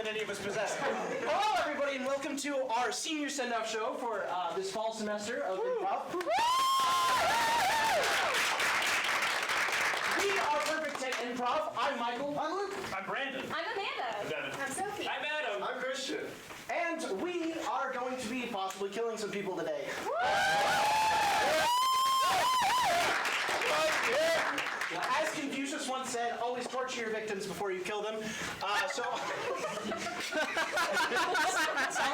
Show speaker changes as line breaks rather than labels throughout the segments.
than any of us possess. Hello, everybody, and welcome to our senior send-off show for this fall semester of Improv. We are perfect at Improv. I'm Michael. I'm Luke.
I'm Brandon.
I'm Amanda.
I'm Devin.
I'm Sophie.
I'm Adam.
I'm Christian.
And we are going to be possibly killing some people today. As Confucius once said, always torture your victims before you kill them. Sounds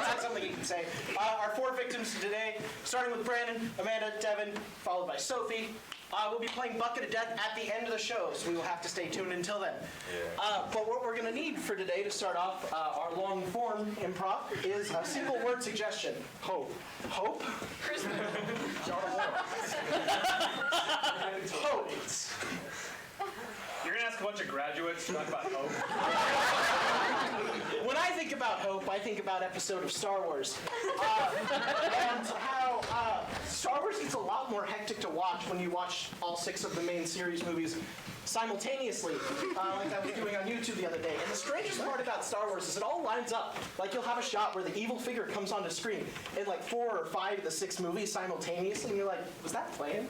like something you can say. Our four victims today, starting with Brandon, Amanda, Devin, followed by Sophie. We'll be playing Bucket of Death at the end of the show, so we will have to stay tuned until then. But what we're going to need for today to start off our long-form improv is a single word suggestion. Hope. Hope? Hope.
You're going to ask a bunch of graduates to talk about hope?
When I think about hope, I think about episode of Star Wars. And how Star Wars gets a lot more hectic to watch when you watch all 6 of the main series movies simultaneously, like I was doing on YouTube the other day. And the strangest part about Star Wars is it all lines up. Like, you'll have a shot where the evil figure comes onto screen in like 4 or 5 of the 6 movies simultaneously, and you're like, was that planned?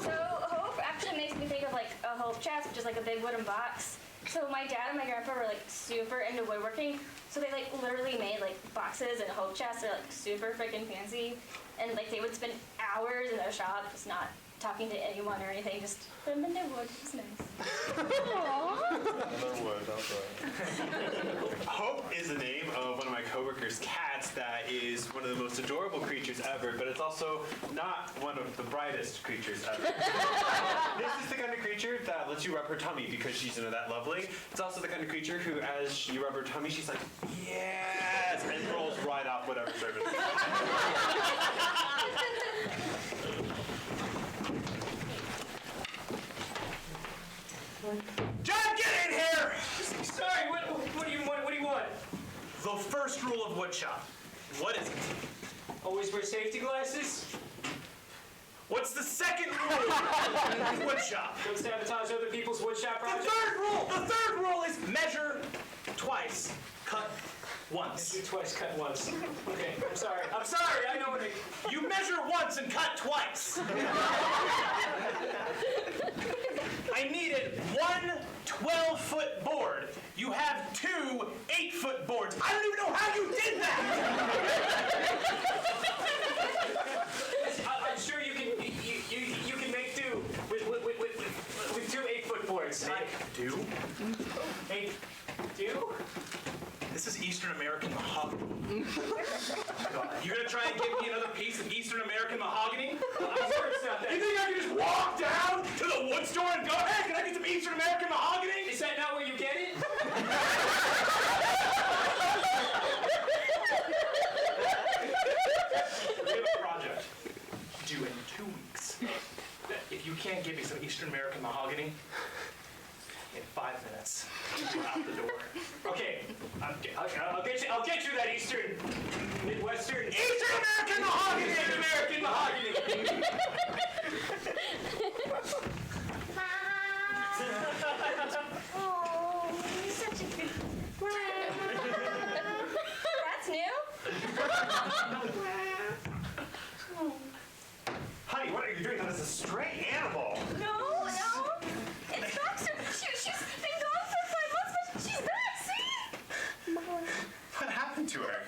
So hope actually makes me think of like a hope chest, which is like a big wooden box. So my dad and my grandpa were like super into woodworking, so they like literally made like boxes and hope chests. They're like super freaking fancy, and like they would spend hours in their shop just not talking to anyone or anything, just put them in their wood. It's nice.
Hope is the name of one of my coworkers' cats that is one of the most adorable creatures ever, but it's also not one of the brightest creatures ever. This is the kind of creature that lets you rub her tummy because she's into that lovely. It's also the kind of creature who, as you rub her tummy, she's like, yes, and rolls right off whatever surface.
John, get in here! Sorry, what do you want? What do you want? The first rule of woodshop. What is it? Always wear safety glasses. What's the second rule of woodshop? Don't sabotage other people's woodshop projects. The third rule is measure twice, cut once. Measure twice, cut once. Okay, I'm sorry, I know what you measure once and cut twice. I needed one 12-foot board. You have 2 8-foot boards. I don't even know how you did that! I'm sure you can make do with 2 8-foot boards. Do? 8 do? This is Eastern American mahogany. You gonna try and give me another piece of Eastern American mahogany? I'm sure it's not that. You think I can just walk down to the wood store and go, hey, can I get some Eastern American mahogany? Is that not where you get it? We have a project due in 2 weeks. If you can't give me some Eastern American mahogany, in 5 minutes, we're out the door. Okay, I'll get you that Eastern, Midwestern, Eastern American mahogany, Eastern American mahogany.
Oh, you're such a good. That's new.
Honey, what are you doing? That is a stray animal.
No. It's Baxter. She's been gone for 5 months, but she's back. See?
What happened to her?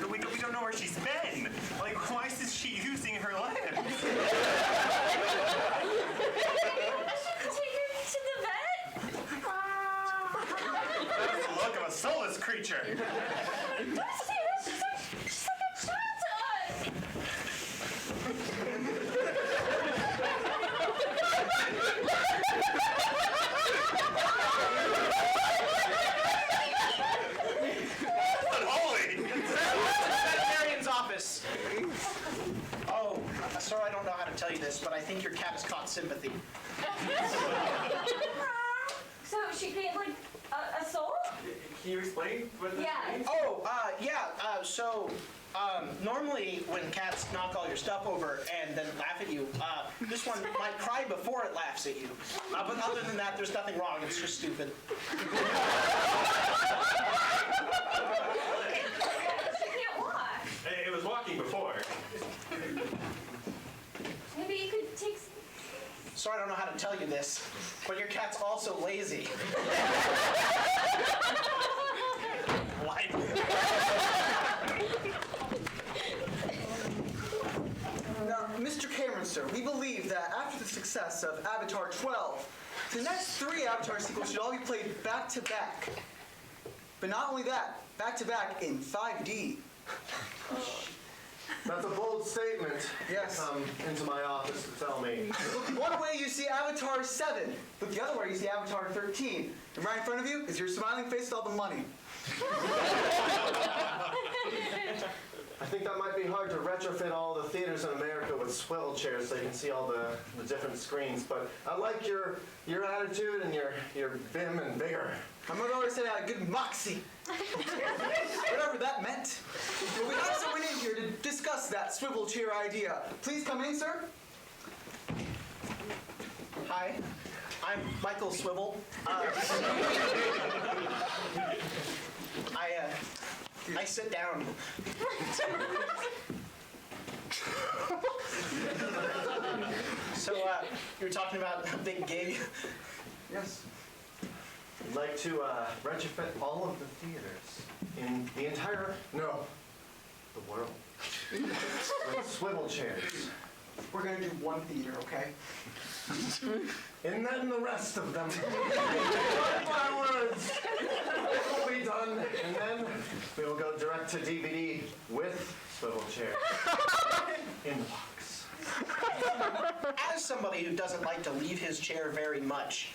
we don't know where she's been. Like, why is she using her limbs?
Take her to the vet.
That's the look of a soulless creature.
Don't say that. She's like a child to us.
Unholy!
Veterinarian's office. Oh, sorry, I don't know how to tell you this, but I think your cat has caught sympathy.
So she gained like a soul?
Can you explain what this
Yeah.
means?
Oh, so normally when cats knock all your stuff over and then laugh at you, this one might cry before it laughs at you. But other than that, there's nothing wrong. It's just stupid.
She can't walk.
It was walking before.
Maybe you could take.
Sorry, I don't know how to tell you this, but your cat's also lazy.
What?
Now, Mr. Cameron, sir, we believe that after the success of Avatar 12, the next 3 Avatar sequels should all be played back to back. But not only that, back to back in 5D.
That's a bold statement.
Yes.
Come into my office to tell me.
Look, one way you see Avatar 7, look the other way you see Avatar 13. And right in front of you is your smiling face with all the money.
I think that might be hard to retrofit all the theaters in America with swivel chairs so you can see all the different screens. But I like your attitude and your vim and vigor.
My mother always said I had good moxie. Whatever that meant. But we have someone in here to discuss that swivel chair idea. Please come in, sir.
Hi, I'm Michael Swivel. I sit down. So, you were talking about a big gig.
Yes.
I'd like to retrofit all of the theaters in the entire, no, the world, with swivel chairs.
We're gonna do one theater, okay?
And then the rest of them. Mark my words. It will be done. And then we will go direct to DVD with swivel chairs in the box.
As somebody who doesn't like to leave his chair very much,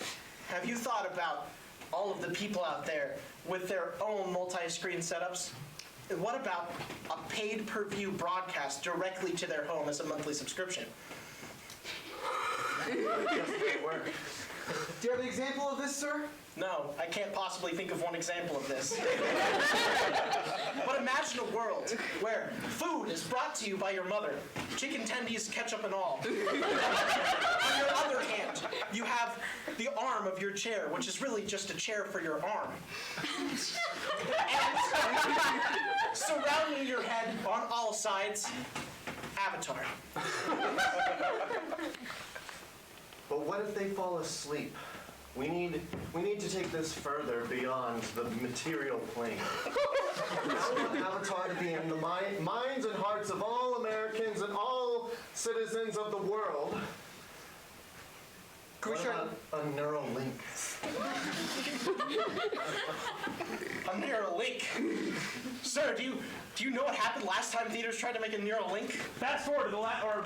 have you thought about all of the people out there with their own multi-screen setups? What about a paid per-view broadcast directly to their home as a monthly subscription?
Just may work.
Do you have an example of this, sir?
No, I can't possibly think of one example of this. But imagine a world where food is brought to you by your mother, chicken tendies, ketchup and all. On your other hand, you have the arm of your chair, which is really just a chair for your arm. And surrounding your head on all sides, Avatar.
But what if they fall asleep? We need to take this further beyond the material plane. I want Avatar to be in the minds and hearts of all Americans and all citizens of the world.
Can we
What
try?
about a neural link?
A neural link. Sir, do you know what happened last time theaters tried to make a neural link?
Fast forward to the last, or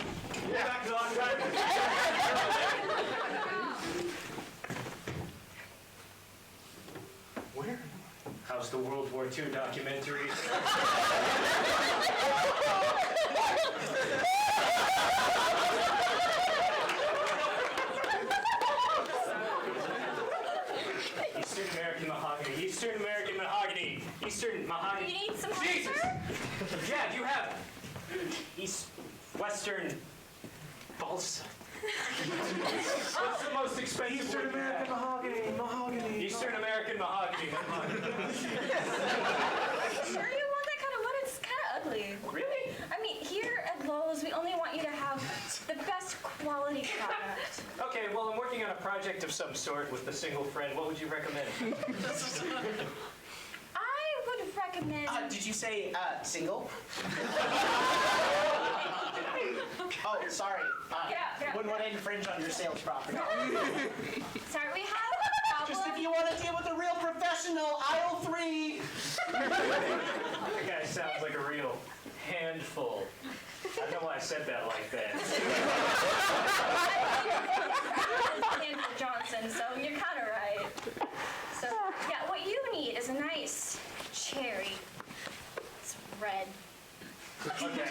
back to the last time.
Where?
How's the World War II documentary? Eastern American mahogany. Eastern American mahogany. Eastern mahogany.
You need some
Jesus!
sir?
Yeah, do you have Western balsa? What's the most expensive
Eastern
wood you
American
have?
mahogany.
Eastern American mahogany.
Sure you want that kind of wood? It's kind of ugly.
Really?
I mean, here at Lowe's, we only want you to have the best quality product.
Okay, well, I'm working on a project of some sort with a single friend. What would you recommend?
I would recommend.
Did you say single? Oh, sorry.
Yeah.
Wouldn't want to infringe on your sales property.
Sorry, we have a problem.
Just if you want to deal with a real professional, aisle 3.
That guy sounds like a real handful. I don't know why I said that like that.
Andrew Johnson, so you're kind of right. So, yeah, what you need is a nice cherry. It's red.
Okay.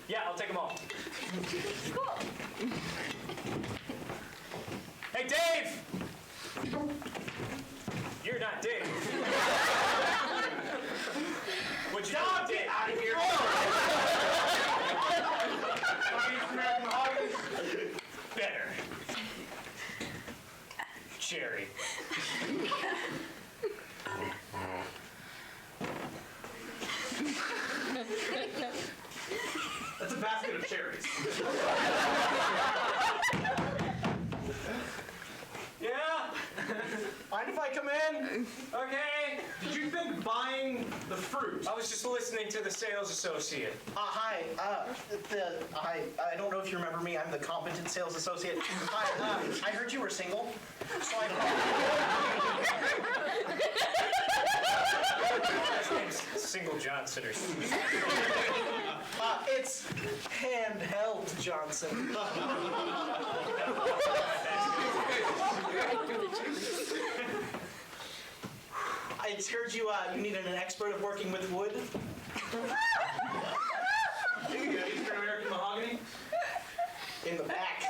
Yeah, I'll take them all.
Cool.
Hey, Dave! You're not Dave. of cherries. Yeah?
Mind if I come in?
Okay. Did you think buying the fruit? I was just listening to the sales associate.
Hi. I don't know if you remember me. I'm the competent sales associate. Hi. I heard you were single, so I.
His name's Single Johnson or something.
It's handheld Johnson. I heard you needed an expert of working with wood.
You got Eastern American mahogany?
In the back.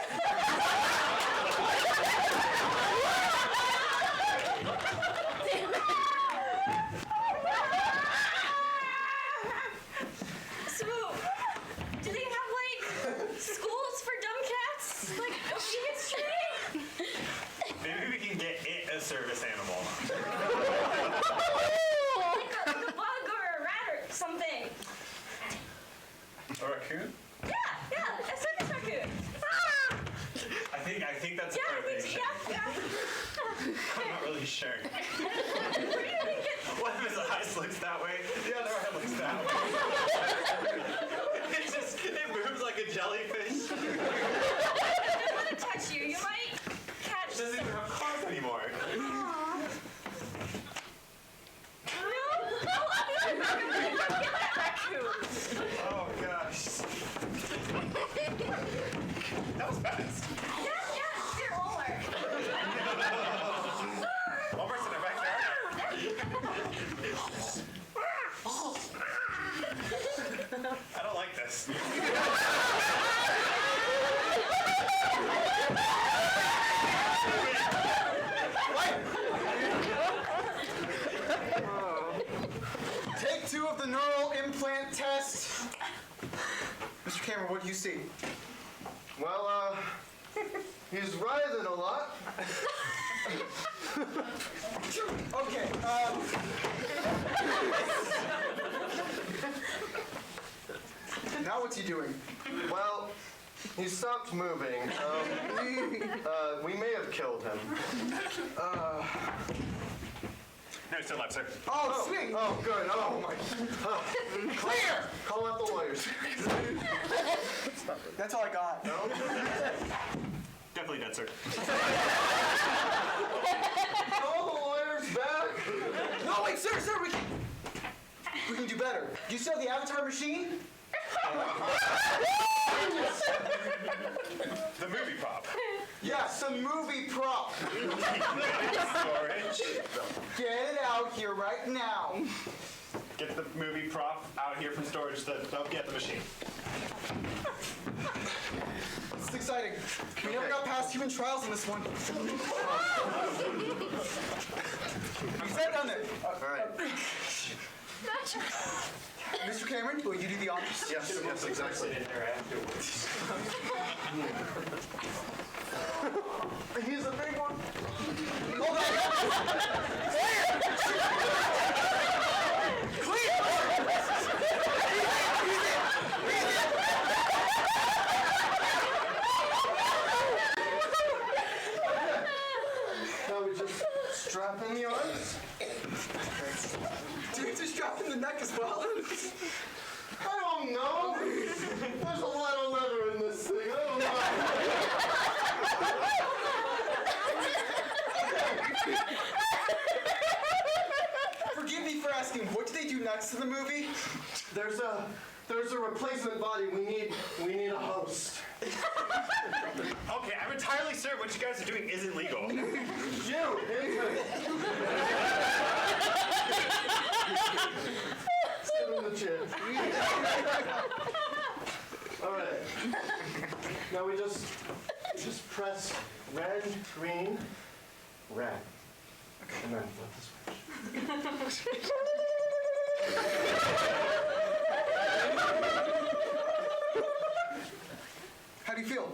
So, do they have like schools for dumb cats? Like history?
Maybe we can get it a service animal.
Like a bug or a rat or something.
A raccoon?
Yeah, a circus raccoon.
I think that's
Yeah, I think
appropriation.
yeah.
I'm not really sure.
What do you think?
One of his eyes looks that way, the other eye looks that way. It moves like a jellyfish.
It doesn't want to touch you. You might catch
It doesn't even have claws anymore. Oh gosh. That was fast. Almost in our backyard. I don't like this.
Take 2 of the neural implant test. Mr. Cameron, what do you see?
Well, he's writhing a lot.
Okay, now what's he doing?
Well, he stopped moving. We may have killed him.
No, still left, sir.
Oh, sweet!
Oh, good. Oh, my.
Clear!
Call out the lawyers.
That's all I got.
No?
Definitely dead, sir.
Call the lawyers back.
No, wait, sir, we can do better. Do you still have the avatar machine?
The movie prop.
Yes, the movie prop.
Storage.
Get it out here right now.
Get the movie prop out here from storage. Don't get the machine.
This is exciting. We never got past human trials in this one. You said down there.
All right.
Mr. Cameron, will you do the honors?
Yes, exactly.
In there afterwards.
He's a big one.
Hold on. Clear!
Now we just strap in the arms.
Do you just drop in the neck as well?
I don't know. There's a lot of leather in this thing. I don't know.
Forgive me for asking, what do they do next to the movie?
There's a replacement body. We need a host.
Okay, I'm entirely certain what you guys are doing isn't legal.
You, Sit in the chair. All right. Now we just press red, green, red. And then flip the switch.
How do you feel?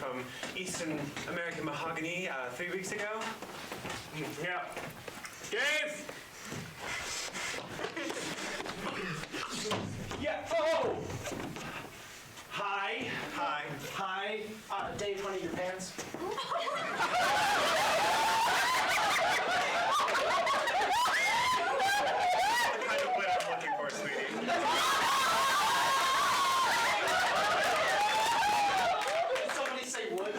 from Eastern American mahogany 3 weeks ago.
Yeah. Dave!
Yeah. Oh.
Hi. Hi.
Hi. Dave, honey, your pants.
What kind of what I'm looking for, sweetie?
Did somebody say wood?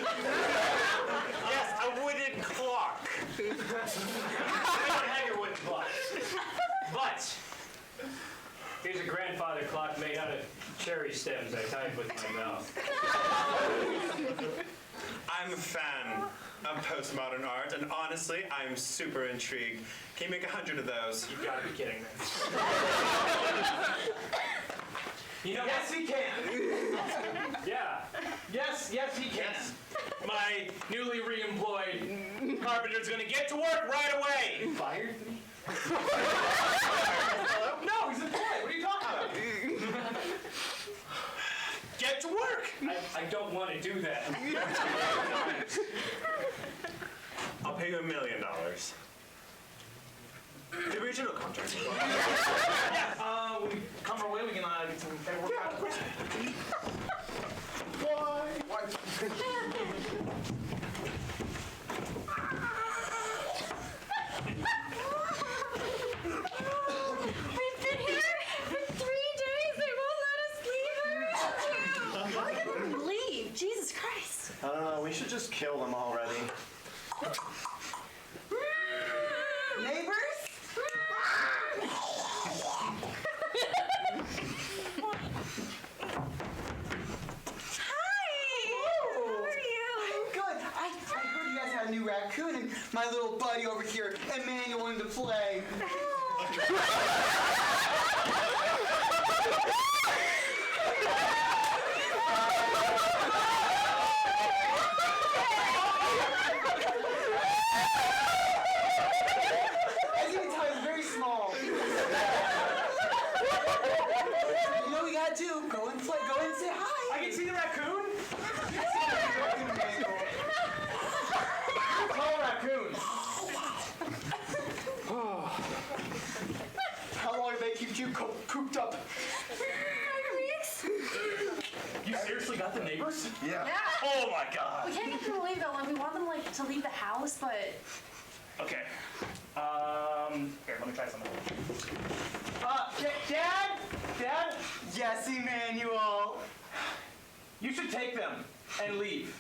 Yes, a wooden clock.
I don't have your wooden clock. But here's a grandfather clock made out of cherry stems I tied with my mouth.
I'm a fan of postmodern art, and honestly, I'm super intrigued. Can you make 100 of those?
You've got to be kidding me. You know
Yes, he can.
Yeah.
Yes, he can.
My newly re-employed carpenter's gonna get to work right away.
Fired me? No, he's employed. What are you talking about?
Get to work. I don't want to do that.
I'll pay you $1 million. The original contract.
When we come our way, we can get some paperwork out. Of course. Why?
We've been here for 3 days. They won't let us leave. Why can't we leave? Jesus Christ.
I don't know, we should just kill them already.
Neighbors?
How are you?
Good. I heard you guys had a new raccoon, and my little buddy over here, Emmanuel, wanted to play. As you can tell, he's very small. You know what you gotta do? Go and play. Go and say hi.
I can see the raccoon.
Emmanuel.
Call a raccoon. How long have they kept you cooped up?
5 weeks?
You seriously got the neighbors?
Yeah.
Yeah.
Oh my god.
We can't get them to leave though. Like we want them like to leave the house, but
Okay. Here, let me try something. Dad?
Yes, Emmanuel.
You should take them and leave.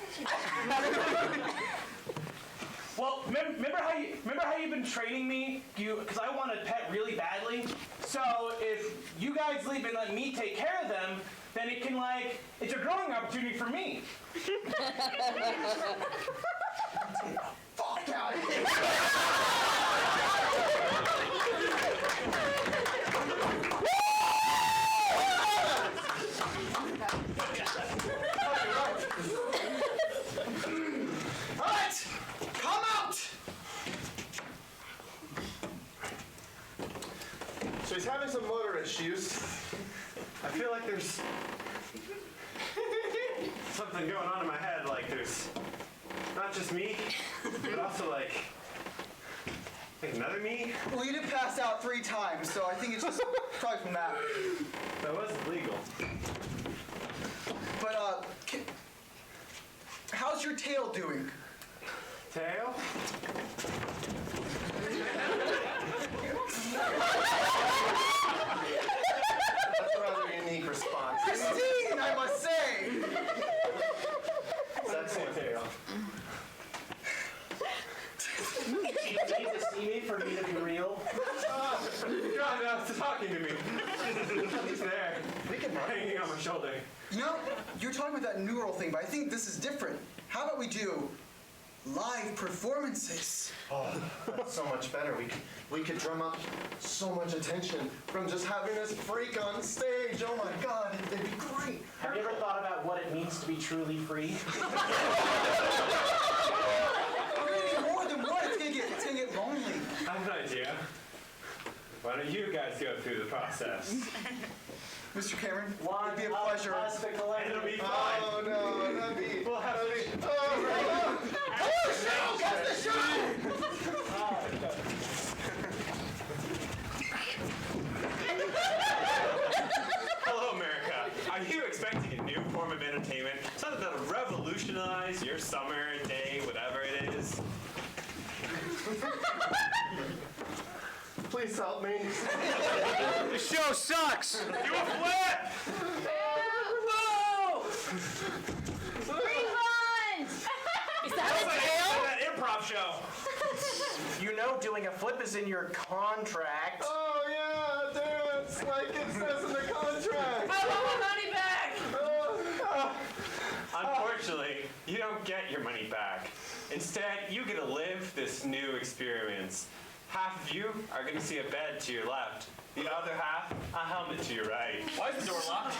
Well, remember how you've been training me? Because I want a pet really badly. So if you guys leave and let me take care of them, then it can it's a growing opportunity for me. Fuck out of here. All right, come out.
So he's having some motor issues. I feel like there's something going on in my head. Like there's not just me, but also like another me.
Well, you did pass out 3 times, so I think it's just probably from that.
That wasn't legal.
But how's your tail doing?
Tail? That's a rather unique response.
Christine, I must say.
Excellent tail.
Do you need to see me for me to be real?
God, that's talking to me. He's there. Hanging on my shoulder.
You know, you're talking about that neural thing, but I think this is different. How about we do live performances?
Oh, that's so much better. We could drum up so much attention from just having this freak on stage. Oh my God, it'd be great.
Have you ever thought about what it means to be truly free?
We're gonna need more than one. It's gonna get lonely.
I have an idea. Why don't you guys go through the process?
Mr. Cameron,
One
it'd be a
of
pleasure.
us to collect.
It'll be fine.
Oh no, that'd be.
We'll have to.
Hello, America. Are you expecting a new form of entertainment? Something that'll revolutionize your summer, day, whatever it is?
Please help me.
The show sucks. Do a flip.
Refunds!
Is that a
Like
tail?
that improv show.
You know, doing a flip is in your contract.
Oh yeah, dude, it's like it says in the contract.
I want my money back!
Unfortunately, you don't get your money back. Instead, you get to live this new experience. Half of you are going to see a bed to your left. The other half, a helmet to your right.
Why is the door locked?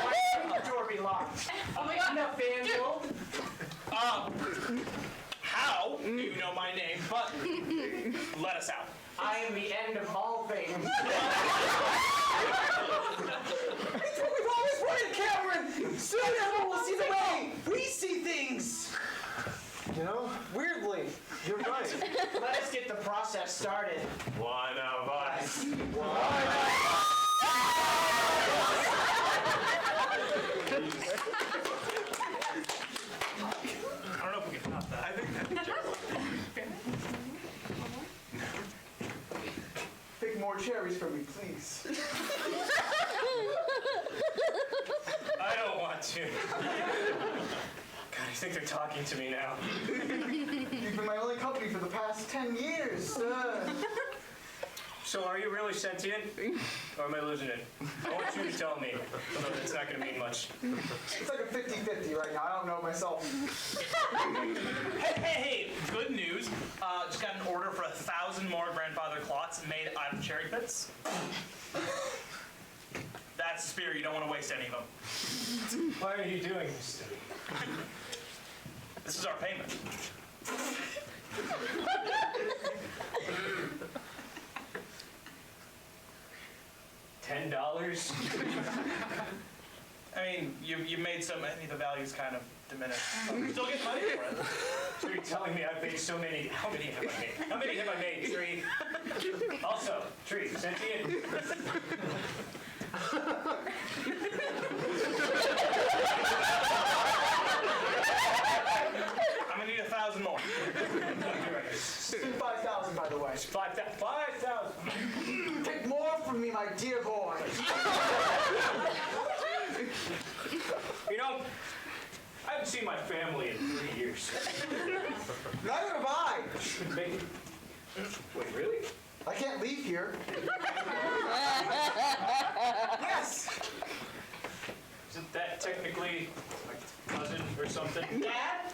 Why should the door be locked?
Oh my god, no,
FanDuel.
How do you know my name? But let us out.
I am the end of all things.
It's what we've always wanted, Cameron! Soon everyone will see the way we see things!
You know,
Weirdly.
you're right.
Let us get the process started.
One of us.
I don't know if we can top that.
Pick more cherries for me, please.
I don't want to. God, I think they're talking to me now.
You've been my only company for the past 10 years.
So are you really sentient? Or am I losing it? I want you to tell me. Although it's not going to mean much.
It's like a 50-50 right now. I don't know myself.
Hey, good news. Just got an order for 1,000 more grandfather clocks made out of cherry pits. That's the spirit. You don't want to waste any of them. Why are you doing this to me? This is our payment. $10? I mean, you made so many, the value's kind of diminished. You still get money for it. So you're telling me I've made so many, how many have I made? How many have I made, Tree? Also, Tree, sentient? I'm gonna need 1,000 more.
5,000, by the way.
5,000.
Pick more from me, my dear boy.
You know, I haven't seen my family in 3 years.
Neither have I.
Wait, really?
I can't leave here. Yes.
Isn't that technically my cousin or something?
Dad?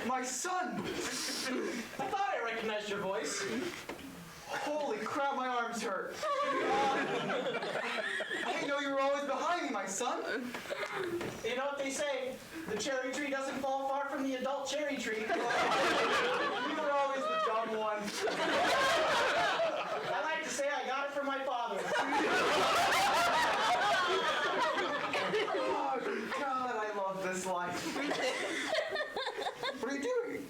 My son.
I thought I recognized your voice.
Holy crap, my arms hurt. I didn't know you were always behind me, my son.
You know what they say? The cherry tree doesn't fall far from the adult cherry tree.
You were always the dumb one.
I like to say I got it from my father.
Oh, God, I love this life. What are you doing?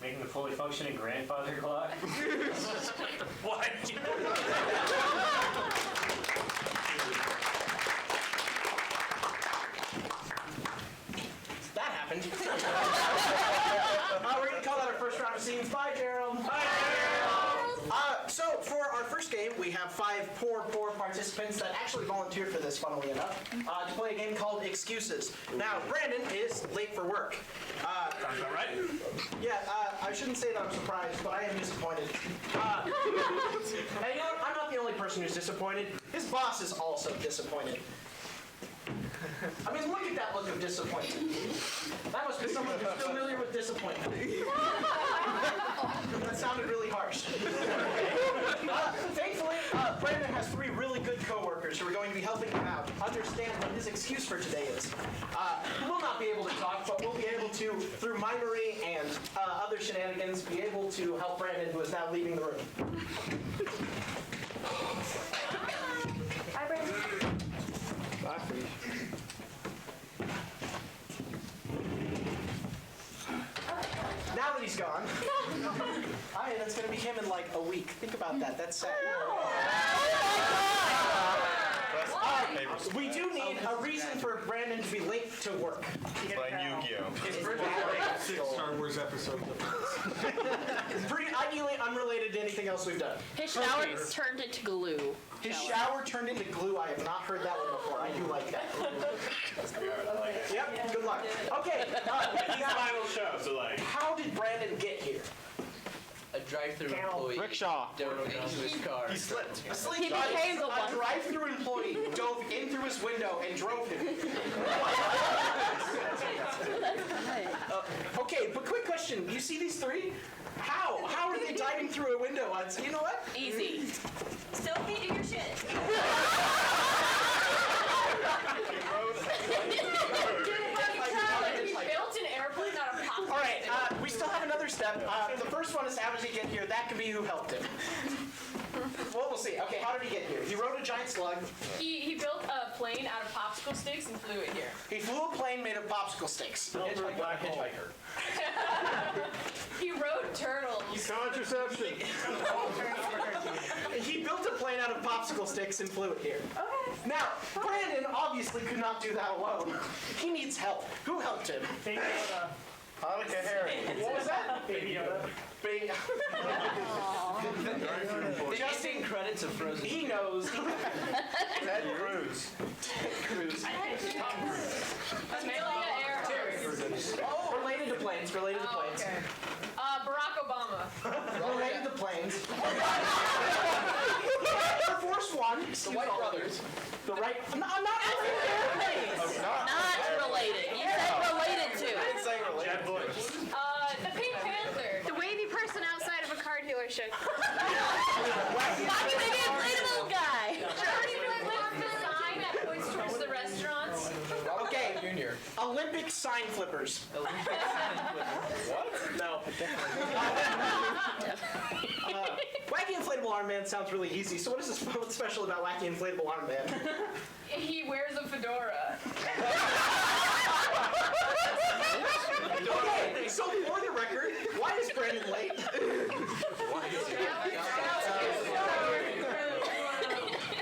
Making a fully functioning grandfather clock? What?
That happened. We're going to call that our first round of scenes. Bye, Gerald. Bye, Gerald. So for our first game, we have 5 poor participants that actually volunteered for this, funnily enough, to play a game called Excuses. Now, Brandon is late for work.
Sounds about right.
Yeah, I shouldn't say that I'm surprised, but I am disappointed. And you know what? I'm not the only person who's disappointed. His boss is also disappointed. I mean, look at that look of disappointment. That must be someone who's familiar with disappointment. That sounded really harsh. Thankfully, Brandon has 3 really good coworkers who are going to be helping him out understand what his excuse for today is. We'll not be able to talk, but we'll be able to, through mimery and other shenanigans, be able to help Brandon, who is now leaving the room. gone. Alright, that's gonna be him in like a week. Think about that. That's sad. We do need a reason for Brandon to be late to work.
Playing Yu-Gi-Oh.
Star Wars episode.
Pretty ideally unrelated to anything else we've done.
His shower turned into glue.
His shower turned into glue. I have not heard that one before. I do like that. Yep, good luck. Okay,
Final show, so like.
how did Brandon get here?
A drive-through employee
Rickshaw.
dove into his car.
He slipped.
He became the
A
one.
drive-through employee dove in through his window and drove him. Okay, but quick question. You see these three? How? How are they diving through a window? You know what?
Easy.
Sophie, do your shit.
He built an airplane out of pop.
All right, we still have another step. The first one is how did he get here? That could be who helped him. Well, we'll see. Okay, how did he get here? He rode a giant slug.
He built a plane out of popsicle sticks and flew it here.
He flew a plane made of popsicle sticks.
Hitchhiker.
He rode turtles.
Contraception.
He built a plane out of popsicle sticks and flew it here. Okay. Now, Brandon obviously could not do that alone. He needs help. Who helped him?
Hanukkah Harry.
What was that?
Baby Yoda.
Baby.
Justin credits of Frozen.
He knows.
Ted Cruz.
Cruz.
Amelia Earhart.
Oh, related to planes. Related to planes.
Okay. Barack Obama.
Related to planes. Air Force One. The White Brothers. The right. I'm not related to airplanes.
Not related. You said related to.
Jeb Bush.
The Pink Panther.
The wavy person outside of a car dealership.
Not the big inflatable guy. The sign that points towards the restaurants.
Okay. Olympic sign flippers. What? No. Wacky Inflatable Arm Man sounds really easy. So what is this what's special about Wacky Inflatable Arm Man?
He wears a fedora.
Okay, so for the record, why is Brandon late?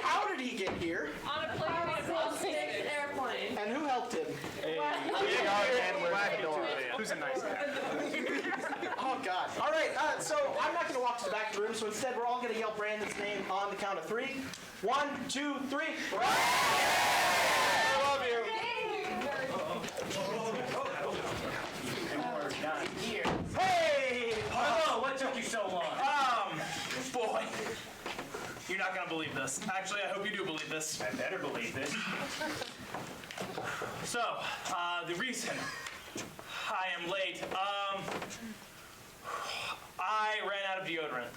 How did he get here?
On a plane made of plastic airplane.
And who helped him?
Who's a nice guy?
Oh, God. All right, so I'm not going to walk to the back of the room, so instead we're all going to yell Brandon's name on the count of 3. 1, 2, 3. I love you. Hey!
Oh, what took you so long?
Boy, you're not gonna believe this. Actually, I hope you do believe this.
I better believe this.
So, the reason I am late, I ran out of deodorant.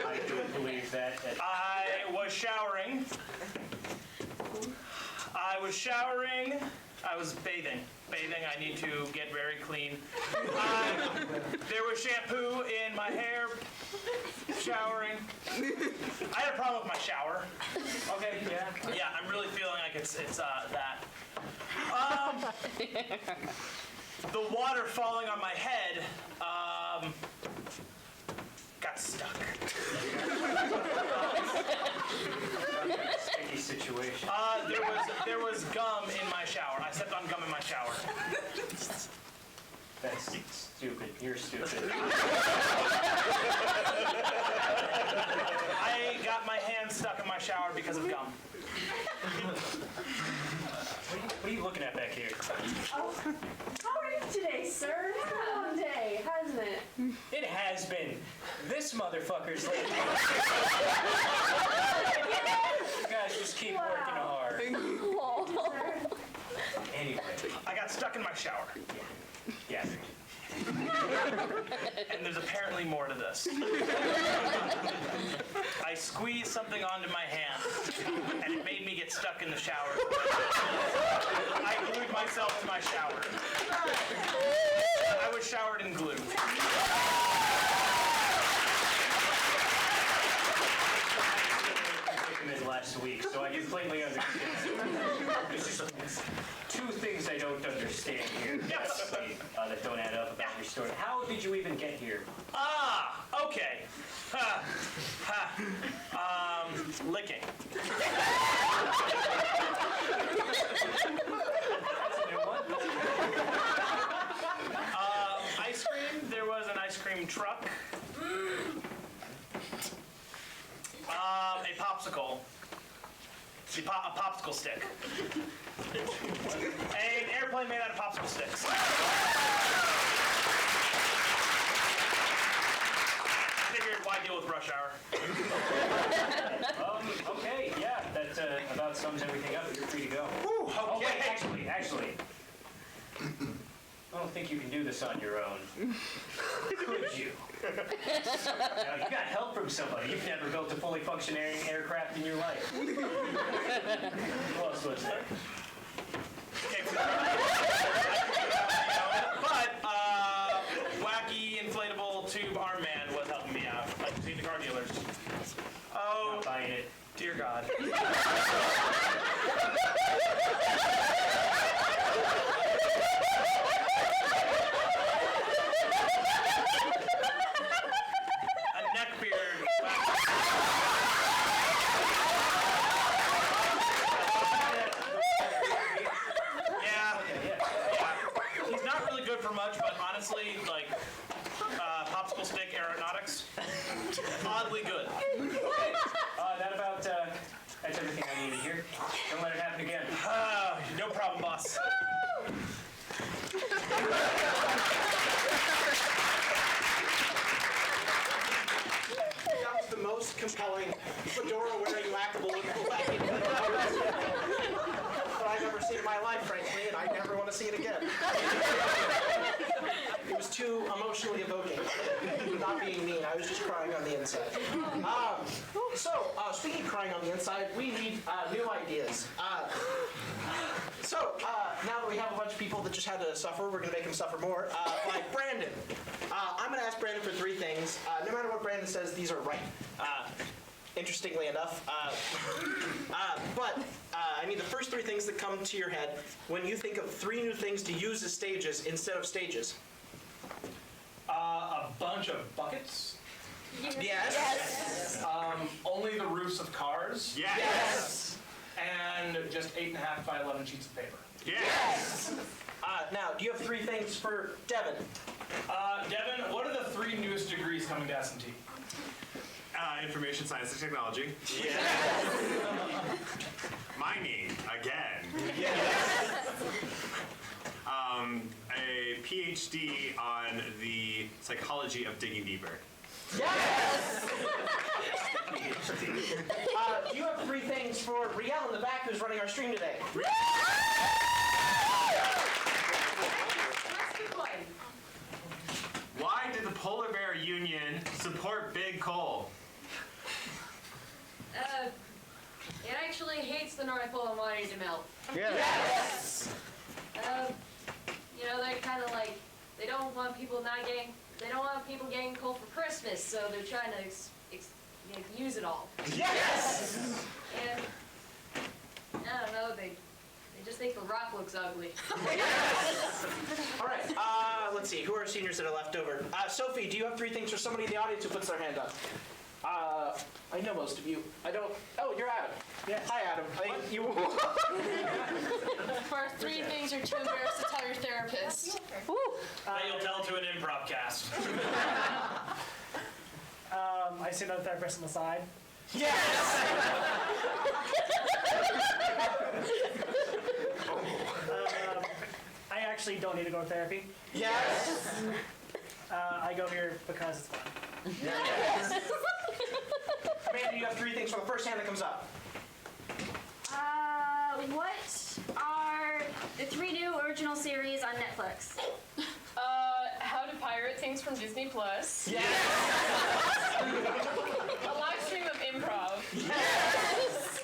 I do believe that.
I was showering. I was bathing. I need to get very clean. There was shampoo in my hair. Showering. I had a problem with my shower.
Okay, yeah.
Yeah, I'm really feeling like it's that. The water falling on my head got stuck.
Sticky situation.
There was gum in my shower. I stepped on gum in my shower.
That's stupid. You're stupid.
I got my hand stuck in my shower because of gum.
What are you looking at back here?
How are you today, sir? It's been a long day, hasn't it?
It has been. This motherfucker's late. You guys just keep working hard. Anyway.
I got stuck in my shower.
Yeah.
And there's apparently more to this. I squeezed something onto my hand, and it made me get stuck in the shower. I glued myself to my shower. I was showered in glue.
argument last week, so I completely understand. There's just two things I don't understand here that don't add up about your story. How did you even get here?
Ah, okay. Licking.
That's a new one.
Ice cream. There was an ice cream truck. A popsicle. A popsicle stick. An airplane made out of popsicle sticks. Figured, why deal with rush hour?
Okay, yeah, that about sums everything up. You're free to go.
Whew, okay.
Oh, wait, actually. I don't think you can do this on your own. Could you? Now, you got help from somebody. You've never built a fully functioning aircraft in your life. Who else was there?
Okay, but wacky inflatable tube arm man was helping me out. Like you see the car dealers. Oh,
Not buying it.
dear God. A neck beard. Yeah. He's not really good for much, but honestly, like, popsicle stick aeronautics, oddly good.
That's everything I needed here. Don't let it happen again.
No problem, boss.
That was the most compelling fedora-wearing whackable that I've ever seen in my life, frankly, and I never want to see it again. It was too emotionally evoking. Not being mean, I was just crying on the inside. Speaking of crying on the inside, we need new ideas. Now that we have a bunch of people that just had to suffer, we're going to make them suffer more. Like Brandon. I'm going to ask Brandon for three things. No matter what Brandon says, these are right. Interestingly enough. But I need the first three things that come to your head when you think of three new things to use as stages instead of stages.
A bunch of buckets.
Yes.
Only the roofs of cars.
Yes.
And just 8.5 by 11 sheets of paper.
Yes. Now, do you have three things for Devin?
Devin, what are the three newest degrees coming to S&T?
Information science and technology.
Yes.
Mining, again.
Yes.
A PhD on the psychology of digging deeper.
Yes. Do you have three things for Riel in the back who's running our stream today?
Why did the Polar Bear Union support Big Coal?
It actually hates the North Pole and wanting to melt.
Yes.
They're kind of like, they don't want people getting coal for Christmas, so they're trying to use it all.
Yes.
And I don't know, they just think the rock looks ugly.
All right. Let's see. Who are seniors that are left over? Sophie, do you have three things for somebody in the audience who puts their hand up? I know most of you. I don't. Oh, you're Adam.
Yes.
Hi, Adam. You.
For three things you're too embarrassed to tell your therapist.
That you'll tell to an improv cast.
I see another therapist on the side.
Yes.
I actually don't need to go to therapy.
Yes.
I go here because it's fun.
Yes. Amanda, you have three things for the first hand that comes up.
What are the three new original series on Netflix?
How to pirate things from Disney Plus.
Yes.
A live stream of Improv.
Yes.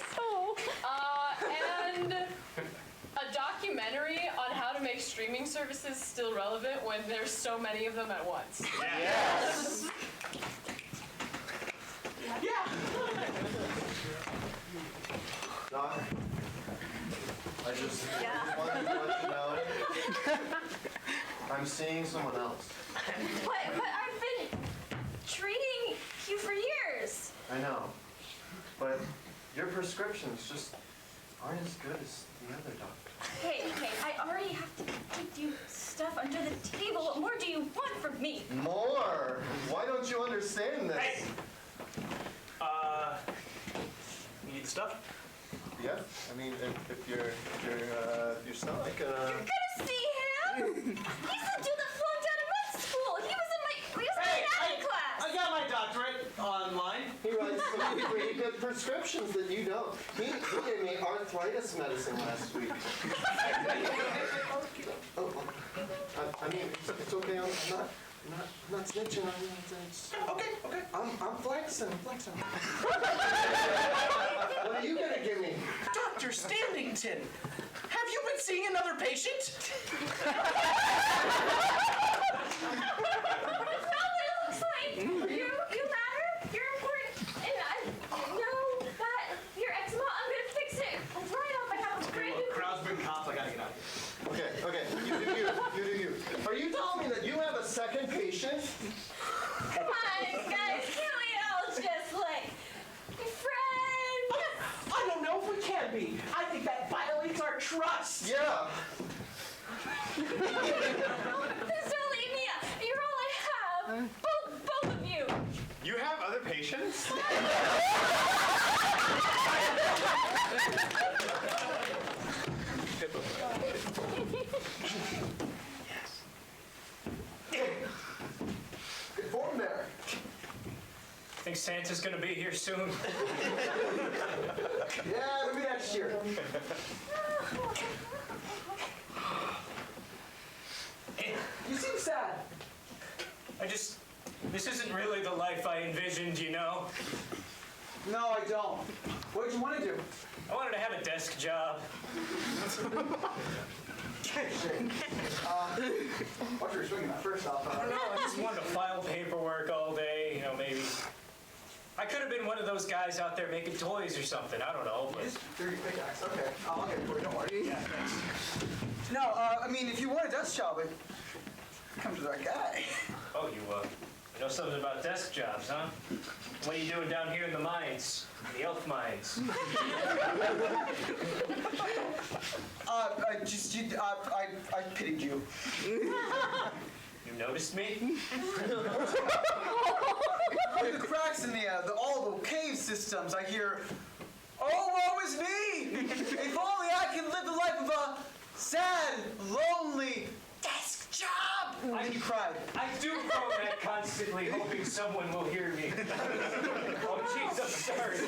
And a documentary on how to make streaming services still relevant when there's so many of them at once.
Yes. Yeah.
Doc, I just wanted to let you know I'm seeing someone else.
But I've been treating you for years.
I know, but your prescriptions just aren't as good as the other doctor.
Hey, I already have to give you stuff under the table. What more do you want from me?
More? Why don't you understand this?
Hey! You need stuff?
Yeah, I mean, if your stomach,
You're gonna see him! He's the dude that flunked out of med school. He was in my anatomy class.
I got my doctorate online.
He writes some pretty good prescriptions that you don't. He gave me arthritis medicine last week. I mean, it's okay. I'm not snitching on you.
Okay.
I'm flexing. What are you gonna give me?
Dr. Standington, have you been seeing another patient?
That's not what it looks like. You matter. You're important. And I know that your eczema, I'm gonna fix it right off. I have a brand new.
Crowd's been cops. I gotta get out of here.
Okay. You do you. Are you telling me that you have a second patient?
Come on, guys. Can't we all just be friends?
I don't know if we can be. I think that violates our trust.
Yeah.
Please don't leave me. You're all I have. Both of you.
You have other patients?
Good form there.
Think Santa's gonna be here soon?
Yeah, maybe next year. You seem sad.
This isn't really the life I envisioned, you know?
No, I don't. What did you want to do?
I wanted to have a desk job.
What you were swinging that first off.
I don't know, I just wanted to file paperwork all day, maybe. I could have been one of those guys out there making toys or something, I don't know. But...
Dirty pickaxe. Okay. I'll get it for you. Don't worry.
Yeah, thanks.
No, I mean, if you want a desk job, come to the right guy.
Oh, you know something about desk jobs, huh? What are you doing down here in the mines? The elf mines?
I pitied you.
You noticed me?
Through the cracks in all the cave systems, I hear, "Oh, woe is me! If only I can live the life of a sad, lonely desk job!" And you cried.
I do groan that constantly, hoping someone will hear me. Oh, jeez, I'm sorry.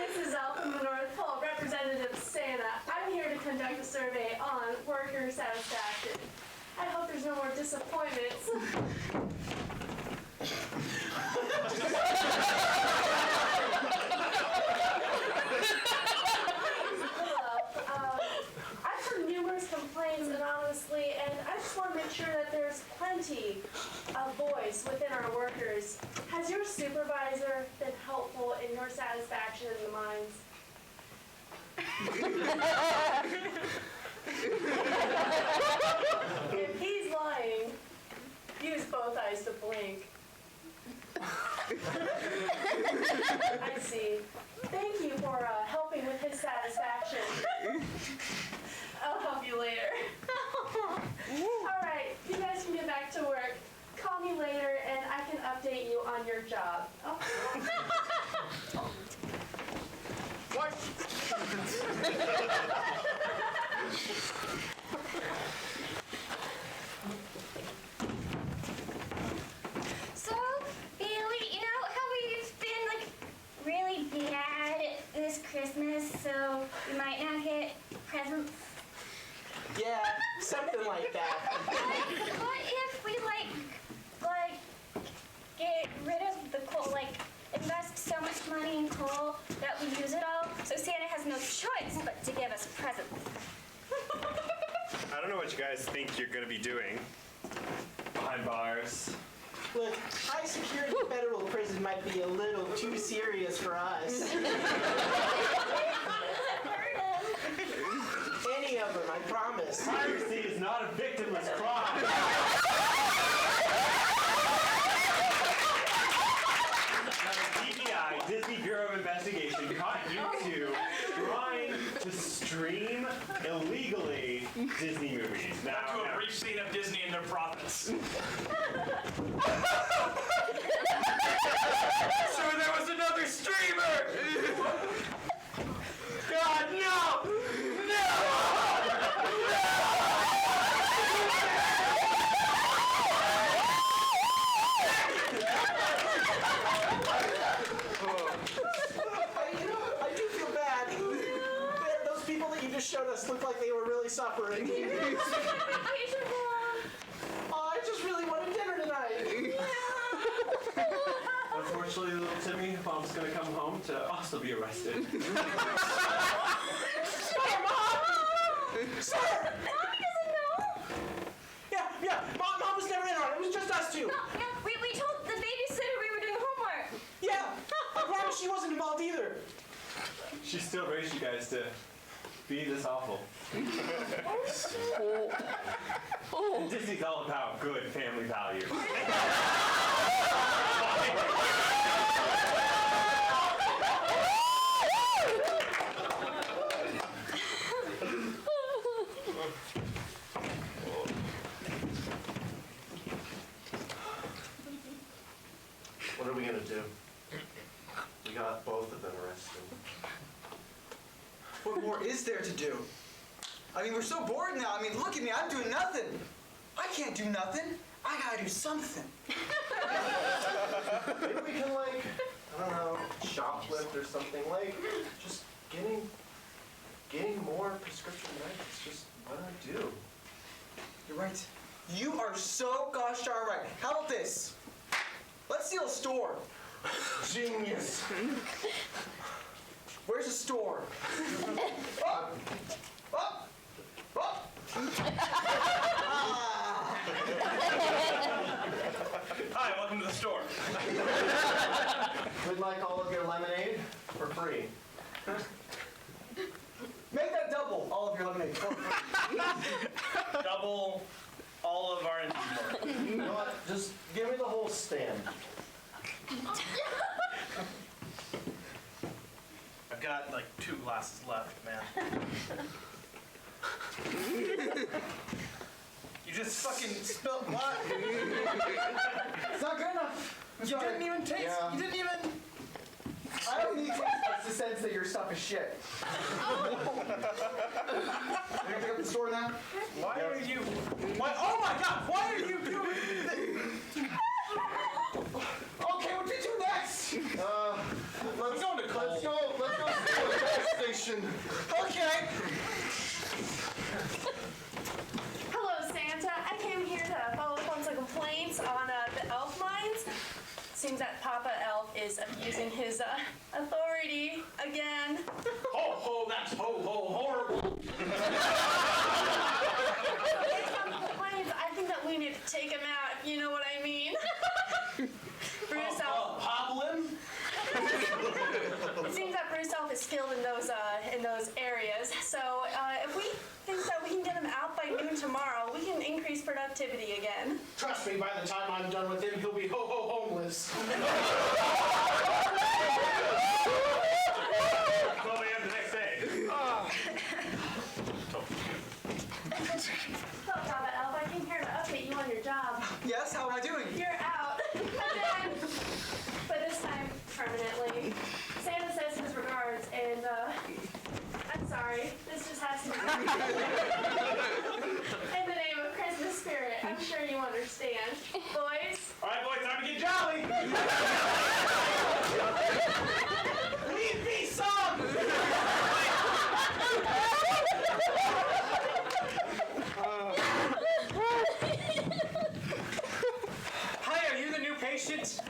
This is Al from the North Pole, Representative Santa. I'm here to conduct a survey on worker satisfaction. I hope there's no more disappointments. I've heard numerous complaints anonymously, and I just want to make sure that there's plenty of voice within our workers. Has your supervisor been helpful in your satisfaction in the mines? If he's lying, use both eyes to blink. I see. Thank you for helping with his satisfaction. I'll help you later. All right, you guys can get back to work. Call me later and I can update you on your job. Oh.
What?
So, Bailey, you know how we've been really bad this Christmas, so we might not get presents?
Yeah, something like that.
What if we get rid of the coal, invest so much money in coal that we use it all, so Santa has no choice but to give us presents?
I don't know what you guys think you're going to be doing behind bars.
Look, high security federal prison might be a little too serious for us. Any of them, I promise.
Piracy is not a victimless crime. DBI, Disney Bureau of Investigation, caught you two trying to stream illegally Disney movies.
To a brief scene of Disney and their profits.
So there was another streamer! God, no!
I do feel bad. Those people that you just showed us looked like they were really suffering. Oh, I just really wanted dinner tonight.
Unfortunately, little Timmy, Mom's gonna come home to also be arrested.
Sir!
Mommy doesn't know.
Yeah, Mom was never in on it. It was just us two.
No, yeah, we told the babysitter we were doing homework.
Yeah, I promise she wasn't involved either.
She still raised you guys to be this awful. And Disney's all about good family values.
What are we gonna do? We got both of them arrested.
What more is there to do? I mean, we're so bored now. I mean, look at me. I'm doing nothing. I can't do nothing. I gotta do something.
Maybe we can, like, I don't know, shoplift or something. Like, just getting more prescription meds. Just what do I do?
You're right. You are so gosh darn right. How about this? Let's steal a store.
Genius.
Where's the store? Up! Up! Up!
Hi, welcome to the store.
We'd like all of your lemonade for free.
Make that double, all of your lemonade.
Double all of our inventory.
You know what? Just give me the whole stand.
I've got like 2 glasses left, man. You just fucking spilled what?
It's not good enough.
You didn't even taste.
Yeah.
You didn't even.
I don't need taste buds to sense that your stuff is shit. You're gonna pick up the store now?
Why are you?
What? Oh my God! Why are you doing this? Okay, what did you do next?
Let's
going to Cole.
Let's go to the gas station.
Okay.
Hello, Santa. I came here to follow up on some complaints on the elf mines. Seems that Papa Elf is abusing his authority again.
Ho ho, that's ho ho horrible.
Complaints. I think that we need to take him out. You know what I mean? Bruce Elf.
Hobble him.
It seems that Bruce Elf is skilled in those areas. So if we think that we can get him out by noon tomorrow, we can increase productivity again.
Trust me, by the time I'm done with him, he'll be ho ho homeless.
Well, we have the next day.
Hello, Papa Elf. I came here to update you on your job.
Yes, how am I doing?
You're out. Again. But this time, permanently. Santa says his regards, and I'm sorry. This just has to be. In the name of Christmas spirit, I'm sure you understand. Boys?
All right, boys, time to get jolly.
Leave me some.
Hi, are you the new patient?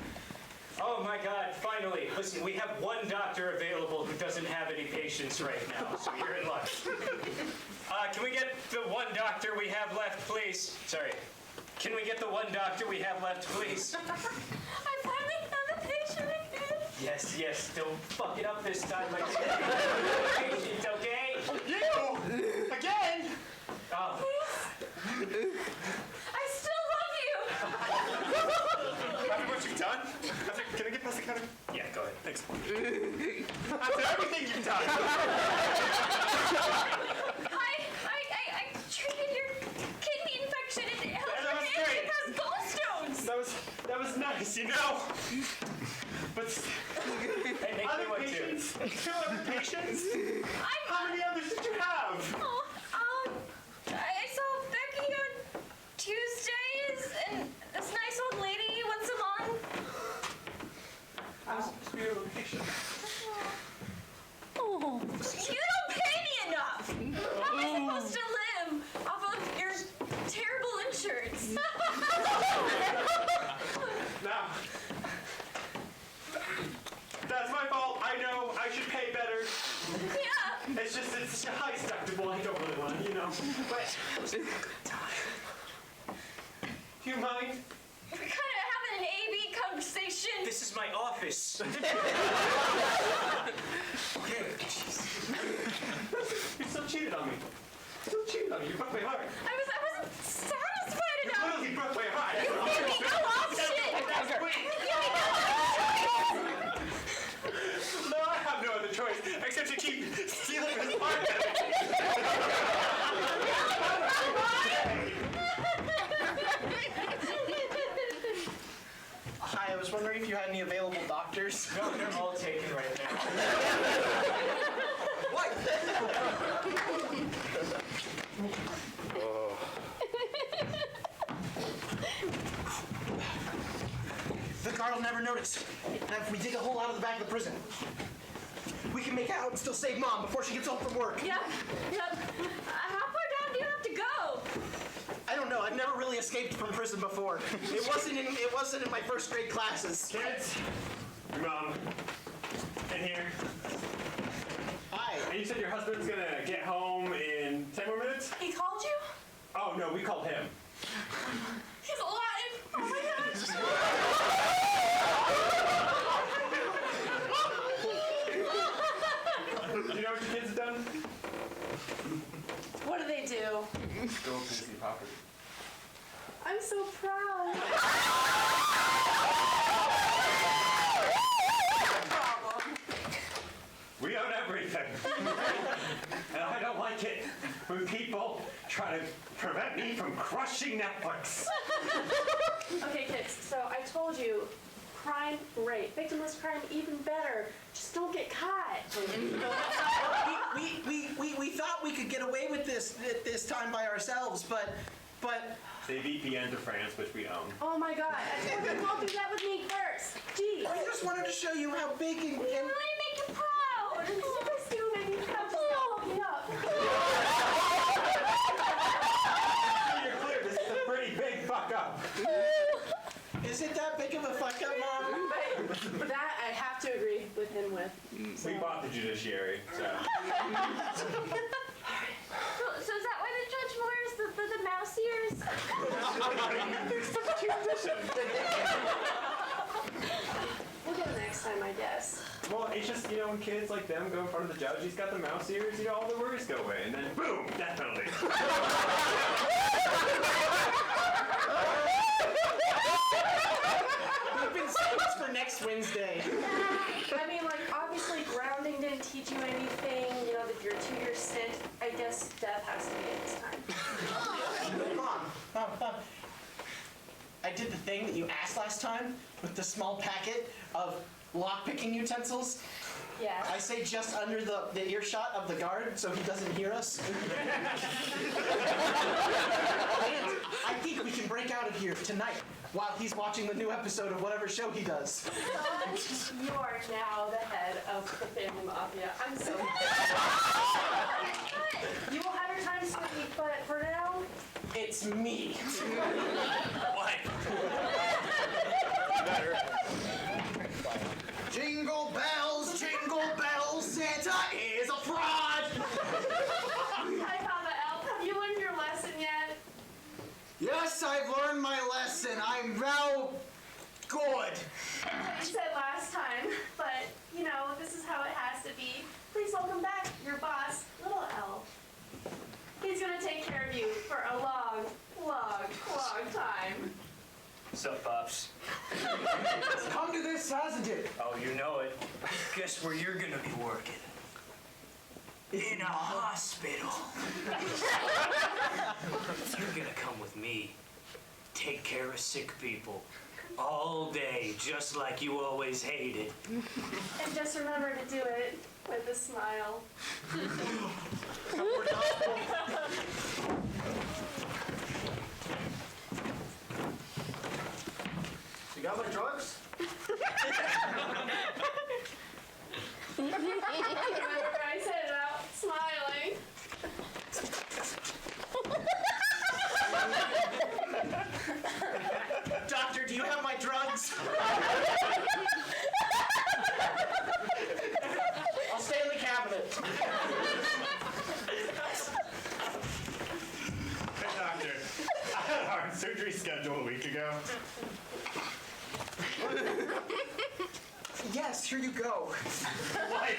Oh my God, finally. Listen, we have one doctor available who doesn't have any patients right now, so you're in luck. Can we get the one doctor we have left, please? Sorry.
Can we get the one doctor we have left, please?
I finally have a picture again.
Yes, yes. Don't fuck it up this time, my dear. Patient, okay?
You! Again!
Oh.
I still love you.
After what you've done? Can I get past the counter?
Yeah, go ahead. Thanks.
After everything you've done!
I treated your kidney infection. It helped
That
your
was
hand.
great.
It has gallstones.
That was nice, you know? But
Hey, make
other
me one too.
patients? 2 other patients? How many others did you have?
I saw Becky on Tuesdays, and this nice old lady once a month.
I was supposed to be your location.
Oh. You don't pay me enough. How am I supposed to live off of your terrible insurance?
Now, that's my fault. I know. I should pay better.
Yeah.
It's just, it's high deductible. I don't really want to, you know. But, do you mind?
We're kind of having an A-B conversation.
This is my office.
Okay. You still cheated on me. You cheated on me. You broke my heart.
I wasn't satisfied
You
enough.
literally broke my heart.
You gave me no option. You gave me no
No, I have no other choice except to keep stealing his heart.
Hi, I was wondering if you had any available doctors.
No, they're all taken right now.
What?
The guard will never notice. And if we dig a hole out of the back of the prison, we can make out and still save Mom before she gets home from work.
Yep. How far down do you have to go?
I don't know. I've never really escaped from prison before. It wasn't in my first grade classes.
Kids, your mom, in here.
Hi.
And you said your husband's gonna get home in 10 more minutes?
He called you?
Oh, no, we called him.
He's alive. Oh my gosh.
Do you know what your kids have done?
What do they do?
Go up and see property.
I'm so proud.
We own everything. And I don't like it when people try to prevent me from crushing Netflix.
Okay, kids, so I told you, crime rate, victimless crime even better. Just don't get caught.
We thought we could get away with this time by ourselves, but
They VPN to France, which we own.
Oh my god, I told you don't do that with me first. Gee.
I just wanted to show you how big and
We want to make you proud.
You guys do make me proud. Just hold me up.
You're clear, this is a pretty big fuck up.
Is it that big of a fuck up, Mom?
That I have to agree with him with.
We bought the judiciary, so.
So is that why the judge wears the mouse ears?
We'll get it next time, I guess.
Well, it's just, you know, when kids like them go in front of the judge, he's got the mouse ears, you know, all the worries go away, and then boom, death penalty.
We've been sentenced for next Wednesday.
I mean, like, obviously grounding didn't teach you anything, you know, that your 2-year stint, I guess death has to be it this time.
Mom. I did the thing that you asked last time with the small packet of lock-picking utensils.
Yeah.
I say just under the earshot of the guard so he doesn't hear us. And I think we can break out of here tonight while he's watching the new episode of whatever show he does.
You are now the head of the family mafia. I'm so You will have your time, sweetie, but for now,
It's me.
What?
Jingle bells, Santa is a fraud!
hi, Papa Elf. Have you learned your lesson yet?
Yes, I've learned my listen, I'm now good.
That's what you said last time, but you know, this is how it has to be. Please welcome back your boss, Little L. He's gonna take care of you for a long, long, long time.
Sup, Pops?
It's come to this, hasn't it?
Oh, you know it. Guess where you're gonna be working? In a hospital. You're gonna come with me. Take care of sick people. All day, just like you always hated.
And just remember to do it with a smile.
You got my drugs?
Remember I said about smiling.
Doctor, do you have my drugs? I'll stay in the cabinet.
Hey, doctor. I had heart surgery scheduled a week ago.
Yes, here you go.
What?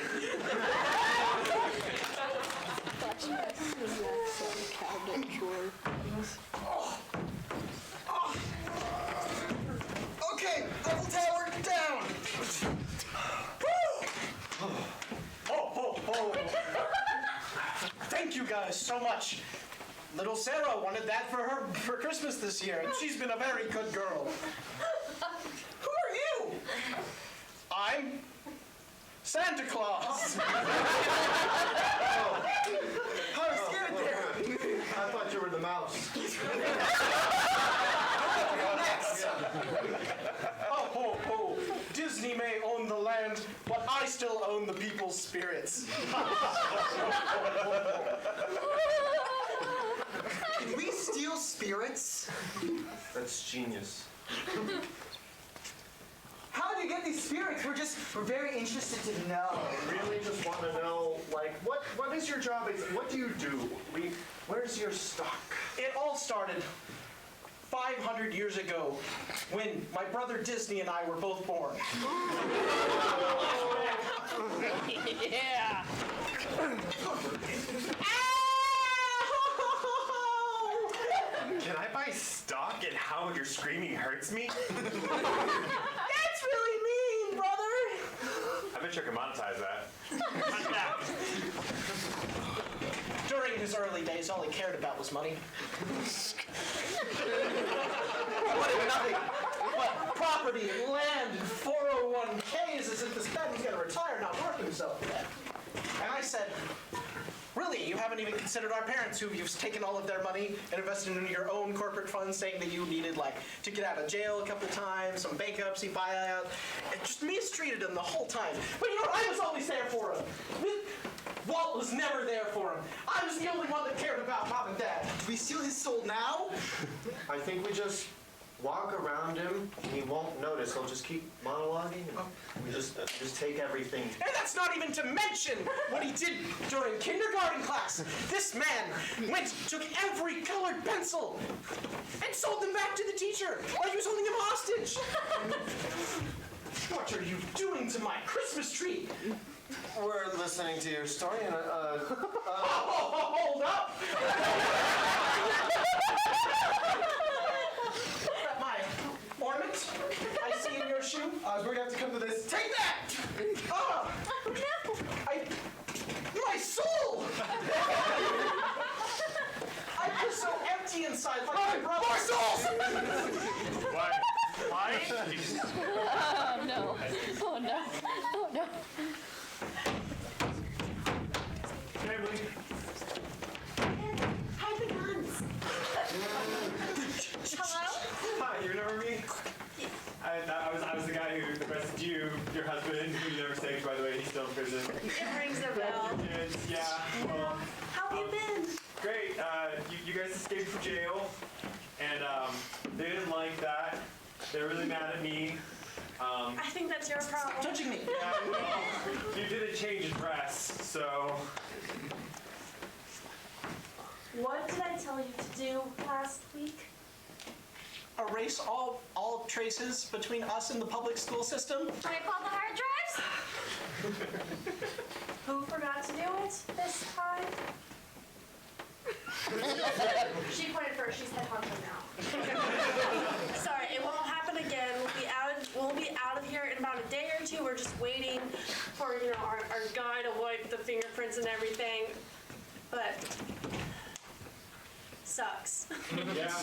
Okay, Eiffel Tower down.
Oh. Thank you guys so much. Little Sarah wanted that for Christmas this year, and she's been a very good girl. Who are you? I'm Santa Claus.
How did you get there?
I thought you were the mouse.
Next.
Oh. Disney may own the land, but I still own the people's spirits.
Did we steal spirits?
That's genius.
How did you get these spirits? We're very interested to know.
Really just want to know, like, what is your job? What do you do? Where's your stock?
It all started 500 years ago when my brother Disney and I were both born.
Yeah.
Can I buy stock in how your screaming hurts me?
That's really mean, brother.
I bet you can monetize that.
During his early days, all he cared about was money. He wanted nothing but property and land and 401ks, as if this man was going to retire not working himself to death. And I said, really, you haven't even considered our parents who you've taken all of their money and invested in your own corporate funds, saying that you needed, like, to get out of jail a couple times, some bankruptcy buyout, and just mistreated them the whole time. But you know what? I was always there for him. Walt was never there for him. I was the only one that cared about Mom and Dad.
Do we steal his soul now?
I think we just walk around him. He won't notice. He'll just keep monologuing. And we just take everything.
And that's not even to mention what he did during kindergarten class. This man took every colored pencil and sold them back to the teacher while he was holding him hostage. What are you doing to my Christmas tree?
We're listening to your story, and
Hold up! My ornament I see in your shoe.
We're gonna have to come to this.
Take that! Oh, no! My soul! I was so empty inside like my brother. More souls!
Why?
Oh no. Oh no. Oh no.
Family.
Hide the guns.
Hello?
Hi, you remember me? I was the guy who arrested you, your husband, who you never saved, by the way. He's still in prison.
It rings a bell.
Kids, yeah. Well,
How have you been?
great. You guys escaped from jail, and they didn't like that. They're really mad at me.
I think that's your problem.
Touching me.
Yeah, well, you didn't change dress, so
What did I tell you to do last week?
erase all traces between us and the public school system?
Wipe all the hard drives?
Who forgot to do it this time? She pointed first. She's head honcho now. Sorry, it won't happen again. We'll be out of here in about a day or two. We're just waiting for our guy to wipe the fingerprints and everything. But sucks.
Yeah.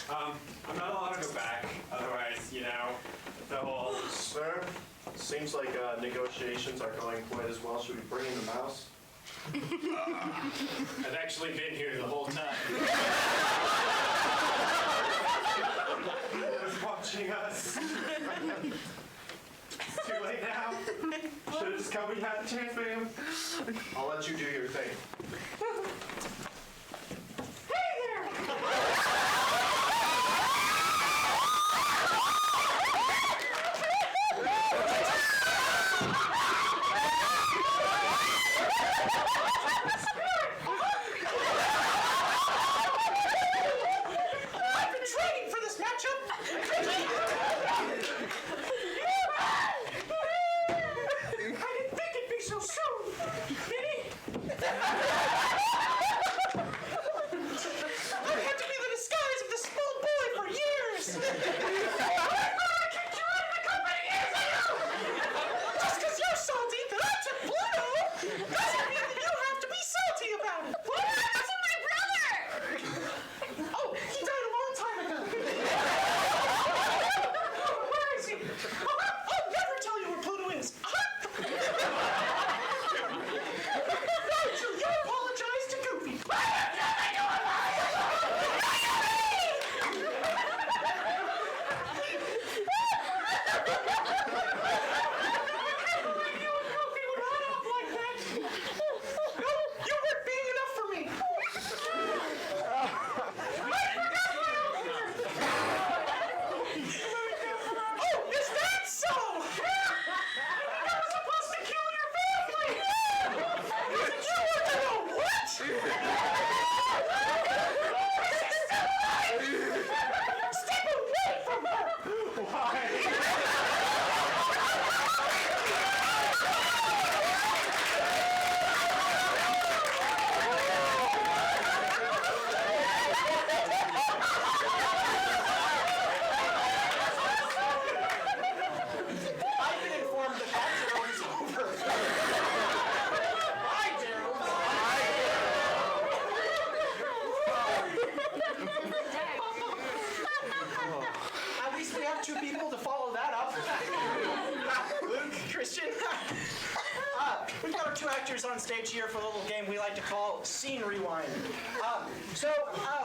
I'm not allowed to go back. Otherwise, the whole.
Sir, seems like negotiations are going quite as well. Should we bring in the mouse?
I've actually been here the whole time. He was watching us. It's too late now. Should have just come when you had the chance, ma'am.
I'll let you do your thing.
I've been training for this matchup! I didn't think it'd be so soon, did he? I've had to be the disguise of the small boy for years! I kicked you out of the company years ago! Just because you're salty that I took Pluto doesn't mean that you have to be salty about it!
What happened to my brother?
Oh, he died a long time ago! Where is he? I'll never tell you where Pluto is! Not until you apologize to Goofy! You weren't being enough for me! Oh, is that so? I was supposed to kill your family! You were gonna what? Is he still alive? Step away from her! Why? I've been informed that Daryl is over. Hi, Daryl. At least we have two people to follow that up. Luke, Christian. We've got our two actors on stage here for a little game we like to call Scene Rewind.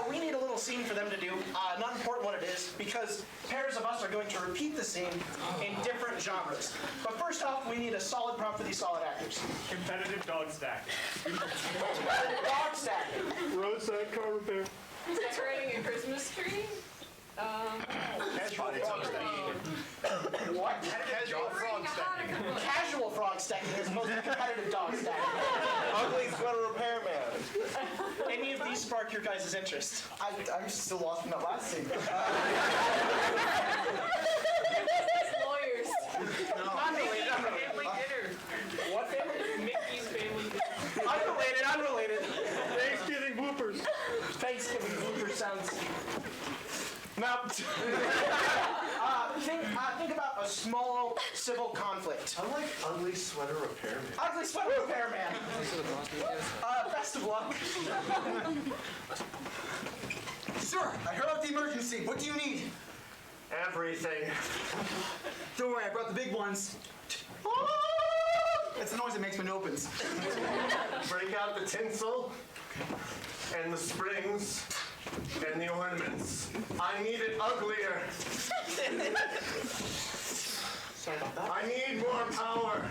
We need a little scene for them to do. Not important what it is, because pairs of us are going to repeat the scene in different genres. But first off, we need a solid prompt for these solid actors.
Competitive dog stack.
Dog stacking.
Roadside car repair.
Decorating a Christmas tree?
Casual frog stacking.
What?
Casual frog stacking.
Casual frog stacking is most competitive dog stacking.
Ugly sweater repairman.
Any of these spark your guys' interest?
I'm still lost from that last scene.
Lawyers.
Unrelated.
Family dinner.
What family?
Mickey's family dinner.
Unrelated.
Thanksgiving bloopers.
Thanksgiving blooper sounds. Now, think about a small civil conflict.
I like ugly sweater repairman.
Ugly sweater repairman. Best of luck.
Sir, I heard about the emergency. What do you need?
Everything.
Don't worry, I brought the big ones. That's the noise that makes when it opens.
Break out the tinsel and the springs and the ornaments. I need it uglier.
Sorry about that.
I need more power.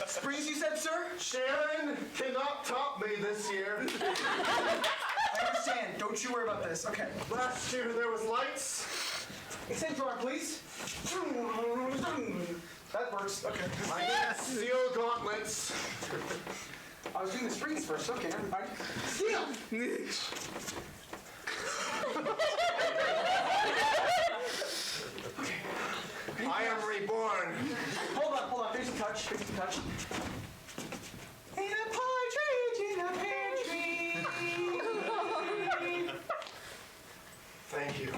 Springs, you said, sir?
Sharon cannot top me this year.
I understand. Don't you worry about this. Okay.
Last year there was lights.
Extend drawer, please. That works. Okay.
I need steel gauntlets.
I was doing the springs first. Okay, never mind. Steel! touch, fix the touch. In a partridge in a pear tree.
Thank you.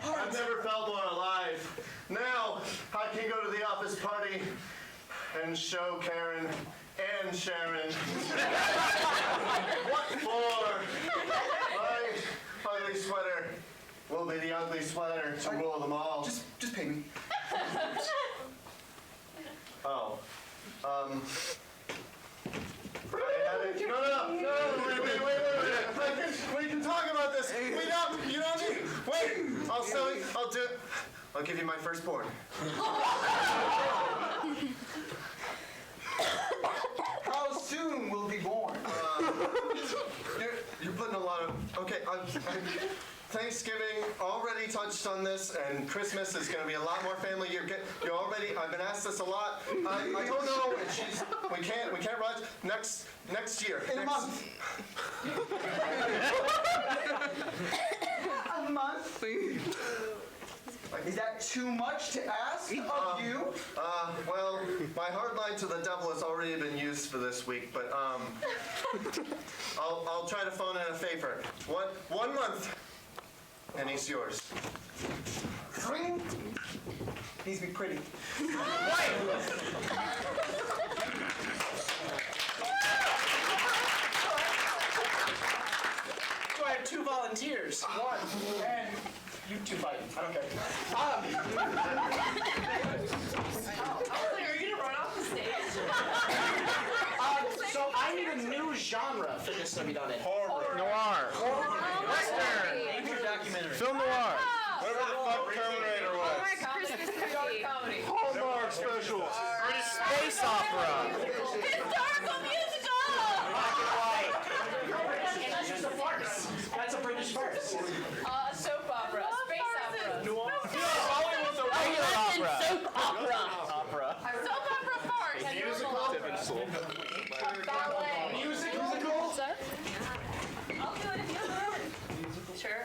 I've never felt more alive. Now I can go to the office party and show Karen and Sharon what for. My ugly sweater will be the ugly sweater to rule them all.
Just pay me.
Oh. No, wait. We can talk about this. We don't, you don't need, wait. I'll do it. I'll give you my firstborn.
How soon will be born?
You're putting a lot of, okay, Thanksgiving already touched on this, and Christmas is going to be a lot more family. I've been asked this a lot. I don't know. We can't rush next year.
In a month. A month? Is that too much to ask of you?
Well, my hard line to the devil has already been used for this week, but I'll try to phone in a favor. 1 month, and he's yours.
Needs to be pretty.
So I have 2 volunteers. 1, and you 2 fight. I don't care.
Are you gonna run off the stage?
So I need a new genre for this to be done in.
Horror. Noir.
Western. Name your documentary.
Film noir. Whatever the fuck Terminator was.
Christmas comedy.
Hallmark special.
Space opera.
Historical musical!
Black and white. That's just a farce. That's a British farce.
Soap opera, space opera.
Soap opera.
Soap opera farce. Ballet.
Musical?
I'll do it if you do it.
Sure.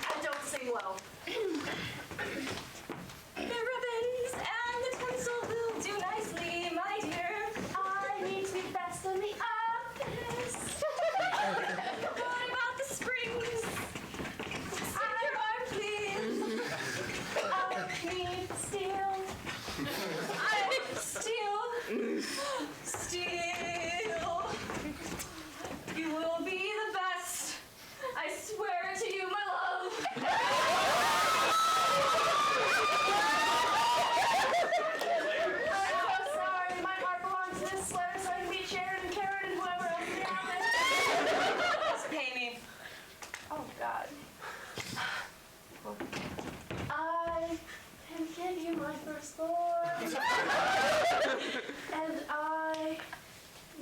I don't sing well.
The ribbons and the tinsel will do nicely, my dear. I need to be the best in the office. What about the springs? please. I need steel. Steel. You will be the best. I swear to you, my love.
I'm so sorry. My heart belongs to this sweater, so I can be Sharon and Karen and whoever else is out there.
Just pay me.
Oh, God. I can give you my firstborn. And I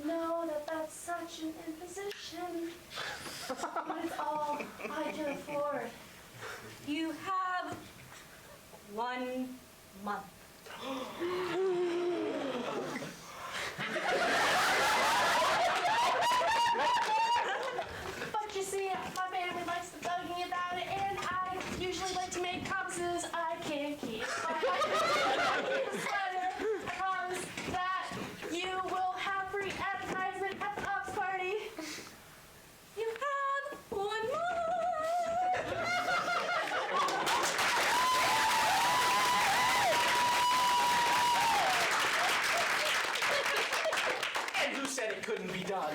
know that that's such an imposition. But it's all I can afford.
You have 1 month.
But you see, my family likes to bug me about it, and I usually like to make promises I can't keep. But I keep a sweater. I promise that you will have free advertisement at the ops party.
You have 1 month.
And who said it couldn't be done?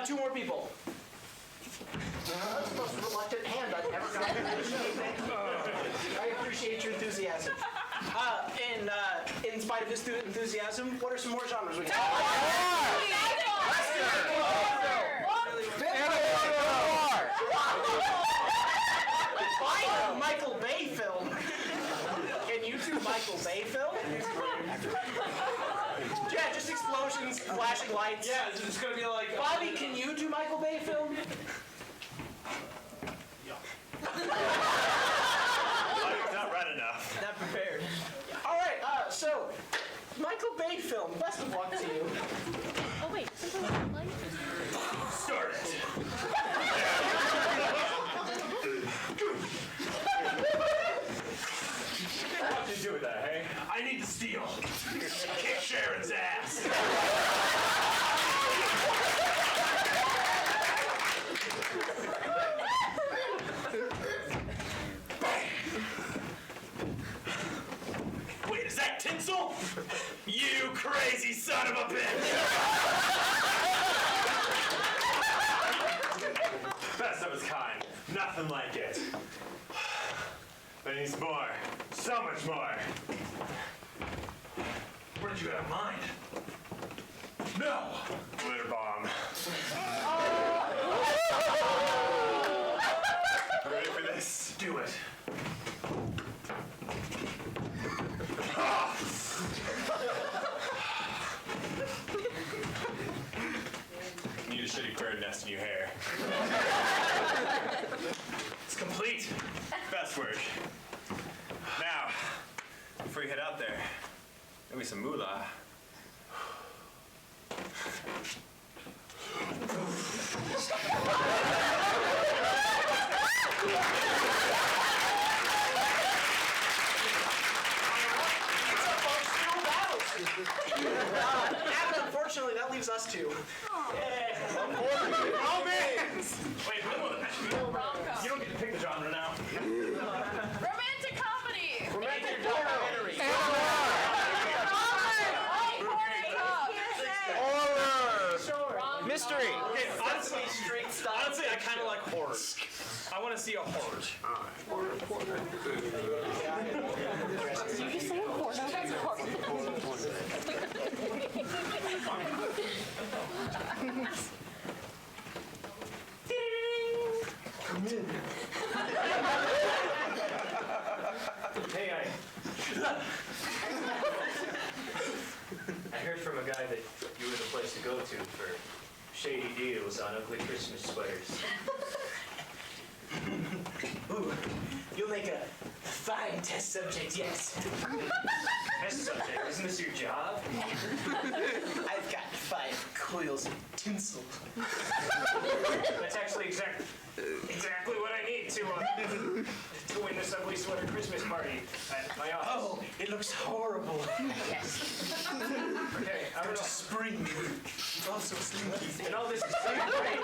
2 more people. That's the most reluctant hand I've ever gotten. I appreciate your enthusiasm. In spite of his enthusiasm, what are some more genres we have? Michael Bay film. Can you do Michael Bay film? Yeah, just explosions, flashing lights.
Yeah, it's just gonna be like.
Bobby, can you do Michael Bay film?
Not red enough.
Not prepared.
All right, so Michael Bay film. Best of luck to you.
Oh wait,
Start it.
deal. Kick Sharon's ass. Wait, is that tinsel? You crazy son of a bitch!
Best of its kind. Nothing like it. But it needs more. So much more.
What did you have in mind? No!
Glitter bomb. Ready for this?
Do it.
Need a shitty bird nest in your hair.
It's complete.
Best word. Now, before you head out there, maybe some moolah.
Unfortunately, that leaves us two.
Romance!
Wait,
Rom-com.
you don't get to pick the genre now.
Romantic comedy.
Romantic documentary.
Horror. Mystery.
Okay, honestly, honestly, I kind of like horror. I want to see a horror.
Did you say porno? That's
Hey, I heard from a guy that you were the place to go to for shady deals on ugly Christmas sweaters.
Ooh, you'll make a fine test subject, yes.
Test subject, isn't this your job?
I've got 5 coils of tinsel.
That's actually exactly what I need to win this ugly sweater Christmas party at my office.
Oh, it looks horrible.
Okay, I don't know.
Spring. It's also slinky.
And all this is so great.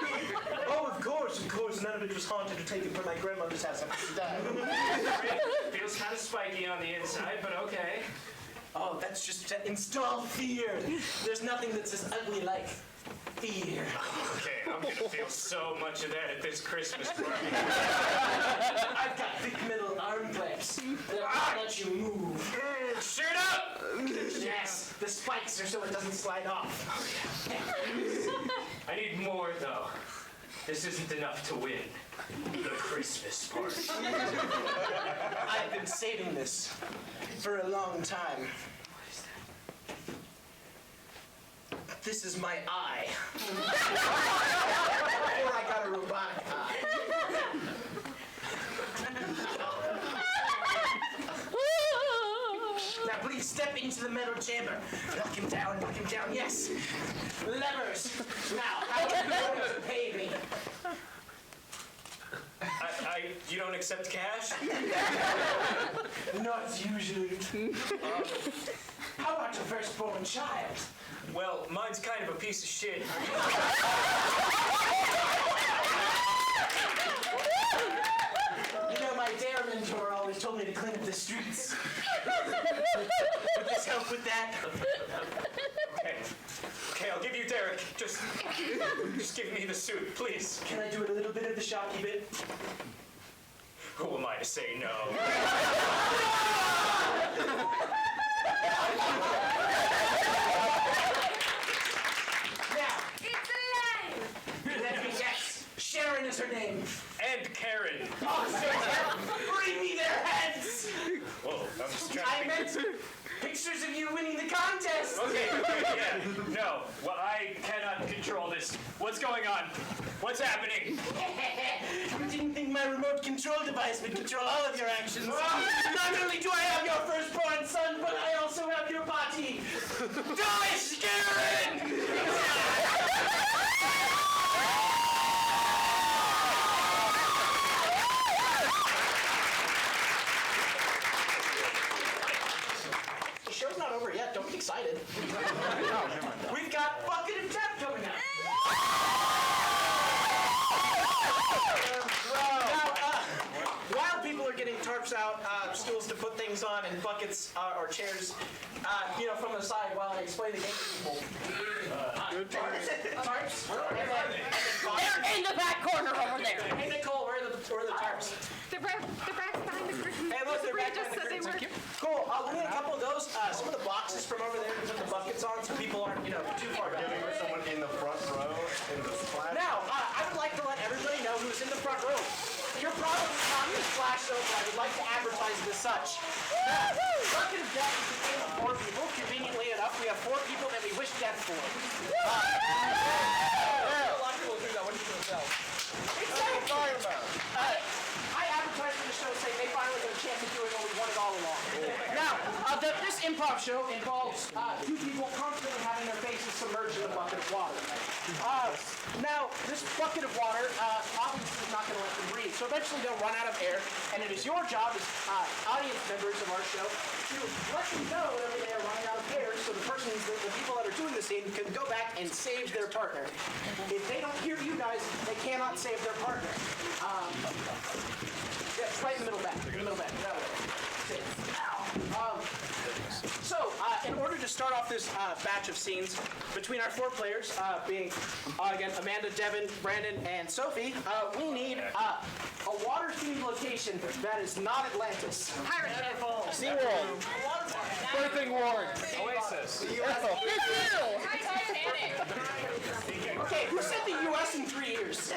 Oh, of course. None of it was haunted or taken from my grandmother's house after she died.
Feels kind of spiky on the inside, but okay.
Oh, that's just to install fear. There's nothing that's as ugly like fear.
Okay, I'm gonna feel so much of that at this Christmas party.
I've got thick metal arm clamps that won't let you move.
Shirt up!
Yes, the spikes are so it doesn't slide off.
I need more, though. This isn't enough to win the Christmas party.
I've been saving this for a long time. This is my eye. Before I got a robotic eye. Now please step into the metal chamber. Knock him down, yes. Levers. Now, how are you going to pay me?
You don't accept cash?
Not usually. How about your firstborn child?
Well, mine's kind of a piece of shit.
You know, my dare mentor always told me to clean up the streets. Would this help with that?
Okay, I'll give you Derek. Just give me the suit, please.
Can I do a little bit of the shocky bit?
Who am I to say no?
Now,
It's alive!
let me guess. Sharon is her name.
And Karen.
Bring me their heads!
Whoa, I'm just
I
trying to
meant pictures of you winning the contest.
Okay, yeah, no. Well, I cannot control this. What's going on? What's happening?
You didn't think my remote control device would control all of your actions. Not only do I have your firstborn son, but I also have your body. Die, Sharon! The show's not over We've got Bucket of Death coming out. Now, while people are getting tarps out, stools to put things on, and buckets or chairs, from the side while I explain the game to people. Tarps.
They're in the back corner over there.
Hey, Nicole, where are the tarps?
They're back behind the curtain.
Hey, look, they're back
just
behind the
said they
curtains.
were.
Cool. We need a couple of those. Some of the boxes from over there to put the buckets on, so people aren't, too far down.
Giving someone in the front row in the splash.
Now, I would like to let everybody know who's in the front row. You're probably not in the splash zone, but I would like to advertise it as such. Bucket of Death is a game of 4 people. Conveniently enough, we have 4 people that we wish death for.
A lot of people do that. What are you going to sell?
I advertised for the show saying they finally got a chance of doing what we wanted all along. Now, this improv show involves 2 people constantly having their faces submerged in a bucket of water. Now, this bucket of water obviously is not going to let them breathe, so eventually they'll run out of air, and it is your job as audience members of our show to let them know whenever they are running out of air, so the people that are doing the scene can go back and save their partner. If they don't hear you guys, they cannot save their partner. Yeah, it's right in the middle back. In the middle back. That way. So, in order to start off this batch of scenes between our 4 players, being again Amanda, Devin, Brandon, and Sophie, we need a water-themed location that is not Atlantis.
Pirate ship.
SeaWorld. Birthing Ward.
Oasis.
Titanic.
Okay, who said the U.S. in 3 years?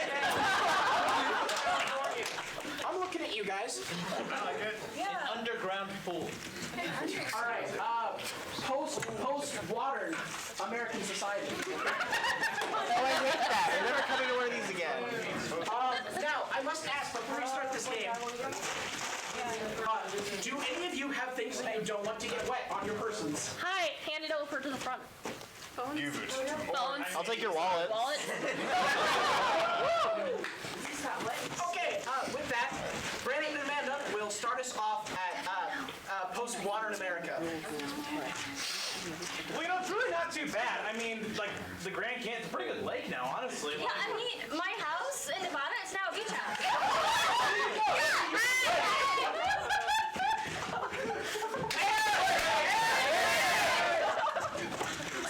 I'm looking at you guys.
An underground pool.
All right, post-modern American society.
Oh, I hate that. We're never coming to one of these again.
Now, I must ask before we start this game, do any of you have things that you don't want to get wet on your persons?
Hi, hand it over to the front. Phones? Phones.
I'll take your wallet.
Wallet.
Okay, with that, Brandon and Amanda will start us off at post-modern America.
Well, it's really not too bad. I mean, like, the Grand Canyon's a pretty good lake now, honestly.
Yeah, I mean, my house in Nevada is now a beach house.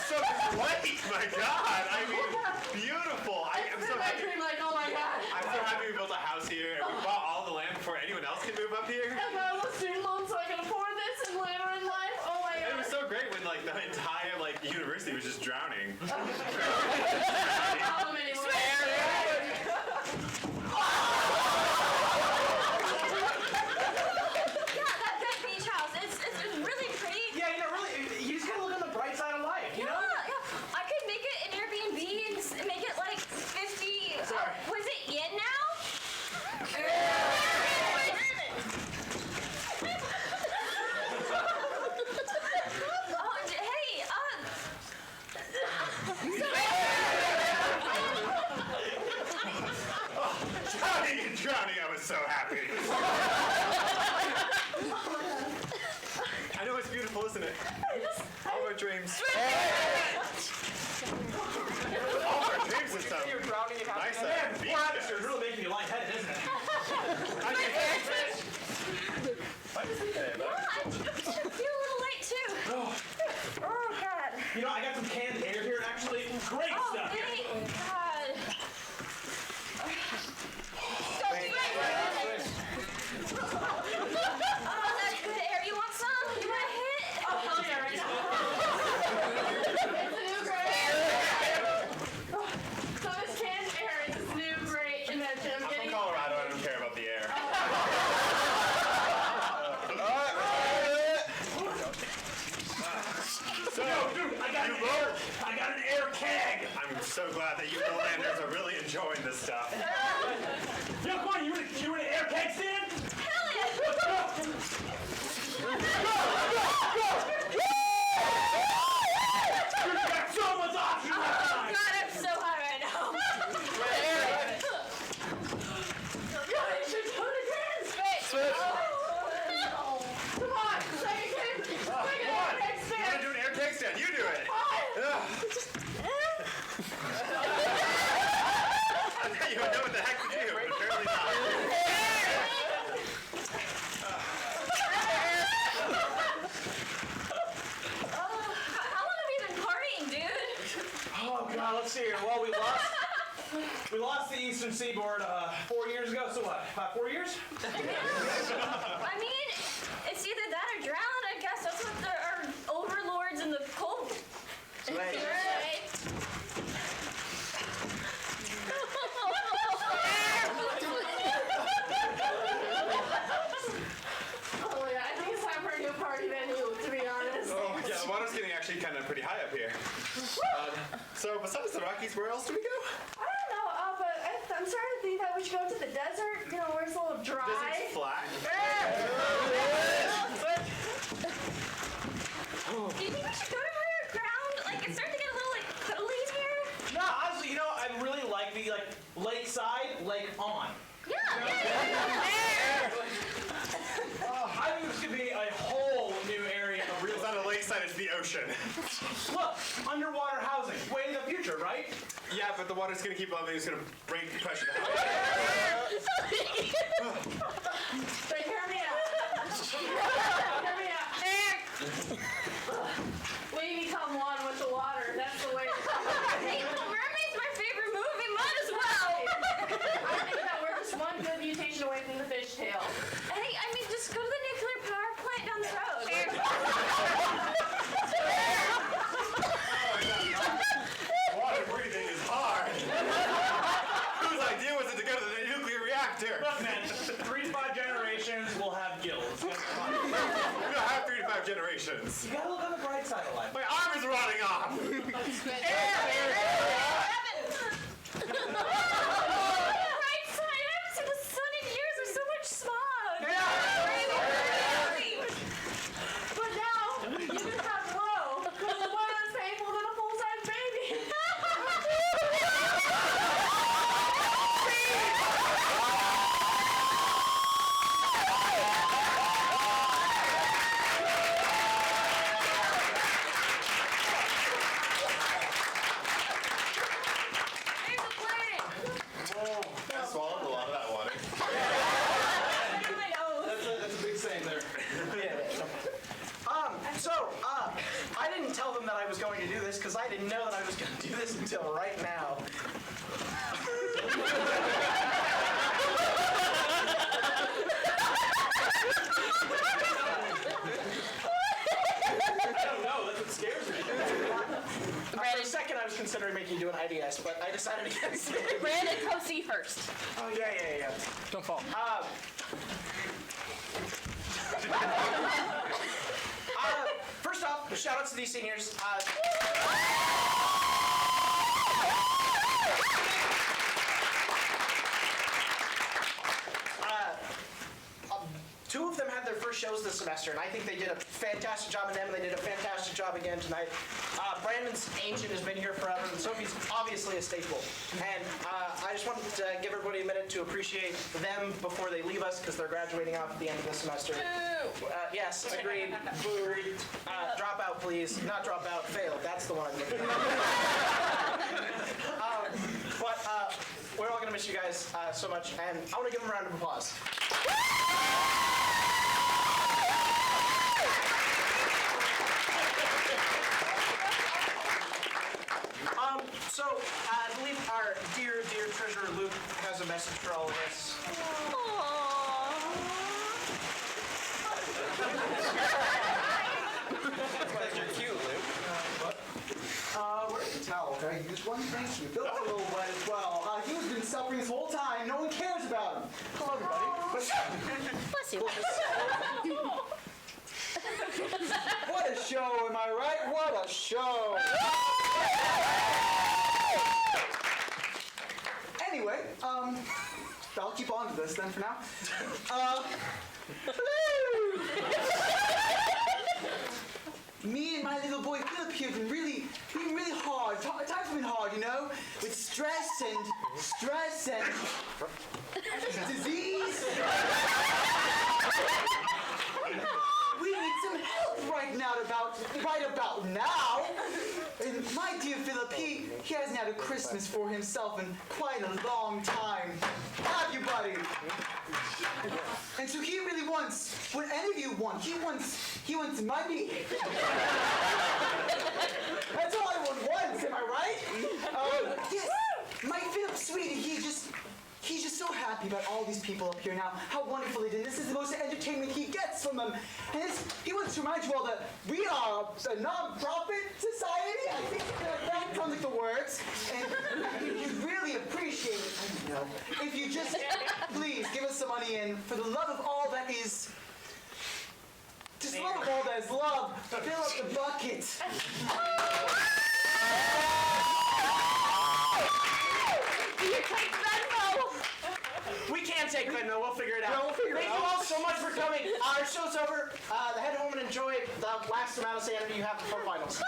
So great, my God! I mean, beautiful. I'm so happy.
Like, oh my god.
I'm so happy we built a house here and we bought all the land before anyone else can move up here.
I got a student loan so I can afford this and later in life. Oh my
It
god.
was so great when the entire university was just drowning.
Problem anymore.
Yeah, that beach house, it's really pretty.
Yeah, really, you just gotta look on the bright side of life, you know?
Yeah. I could make it an Airbnb and make it like 50. Was it yen now?
Drowning, I was so happy. I know it's beautiful, isn't it? All our dreams. All our dreams is so
You're drowning in
nice.
Poor atmosphere is really making you lightheaded, isn't it?
Why do you think that?
Yeah, I feel a little light too. Oh god.
I got some canned air here, actually. Great
Oh,
stuff.
thank god. Oh, that's good air. You want some? You want a hit?
Oh, hell yeah, right now. It's a new great. So this canned air is this new great invention. I'm
I'm
getting
from Colorado, I don't care about the air. So,
Dude, I got an air keg.
I'm so glad that you Polanders are really enjoying this stuff.
Yo, come on, you in an air keg stand?
Hell yeah.
You got so much oxygen left
Oh
behind.
god, I'm so hot right now.
You should do it again.
Switch.
Come on, second kid. Second
Come on,
next
you want to
stand.
do an air keg stand? You do it.
Let's see here. Well, we lost the Eastern Seaboard 4 years ago. So what? About 4 years?
I mean, it's either that or drown. I guess that's what our overlords in the cold.
Right.
Oh yeah, I think it's time for a new party venue, to be honest.
Oh, yeah, the water's getting actually kind of pretty high up here. So besides the Rockies, where else do we go?
I don't know, but I'm starting to think that we should go to the desert, you know, where it's a little dry.
Desert's flat.
Do you think we should go to higher ground? Like, it's starting to get a little like cuddly in here.
No, honestly, you know, I really like the lakeside, lake on.
Yeah.
I think this could be a whole new area of real.
It's not a lakeside, it's the ocean.
Look, underwater housing, way in the future, right?
Yeah, but the water's gonna keep leveling, it's gonna bring pressure down.
But hear me out. Hear me out. We become one with the water. That's the way.
Hey, Little Mermaid's my favorite movie. Might as well.
I think that we're just one good mutation away from the fishtail.
Hey, I mean, just go to the nuclear power plant down the road.
Water breathing is hard. Whose idea was it to go to the nuclear reactor?
Look, man, 3 to 5 generations will have gills.
We're gonna have 3 to 5 generations.
You gotta look on the bright side of life.
My arm is rotting off.
Right side. I haven't seen the sun in years. There's so much smog.
But now, you just have low, because it's more unstable than a full-size baby.
There's a plane.
I swallowed a lot of that water.
That's a big saying there.
I didn't tell them that I was going to do this because I didn't know that I was going to do this until right now.
I don't know. That's what scares me.
For a second, I was considering making you do an IDS, but I decided against it.
Brandon, go see first.
Oh, yeah.
Don't fall.
First off, shout out to these seniors. Two of them had their first shows this semester, and I think they did a fantastic job in them, and they did a fantastic job again tonight. Brandon's ancient has been here forever, and Sophie's obviously a staple. And I just wanted to give everybody a minute to appreciate them before they leave us, because they're graduating off at the end of the semester. Yes, agreed. Boo. Drop out, please. Not drop out, fail. That's the one. But we're all going to miss you guys so much, and I want to give them a round of applause. So, I believe our dear treasurer Luke has a message for all of us.
You're cute, Luke.
Where's the towel? Okay, use one. Thank you. Bill's a little wet as well. He's been suffering this whole time. No one cares about him. Hello, everybody.
Bless you.
What a show, am I right? What a show. Anyway, I'll keep on to this then for now. Me and my little boy Philip here have been really hard. Times have been hard, you know, with stress and disease. We need some help right about now. And my dear Philip, he hasn't had a Christmas for himself in quite a long time. Have you, buddy? And so he really wants what any of you want. He wants money. That's all everyone wants, am I right? people up here now how wonderful they did. This is the most entertainment he gets from them. And he wants to remind you all that we are a non-profit society. I think that sounds like the words. And you'd really appreciate it, you know, if you just please give us some money and for the love of all that is. Just love of all that is love. Fill up the bucket.
Do you take Venmo?
We can take Venmo. We'll figure it out.
Yeah, we'll figure it
Thank
out.
you all so much for coming. Our show's over. Head home and enjoy the last amount of sanity you have before finals.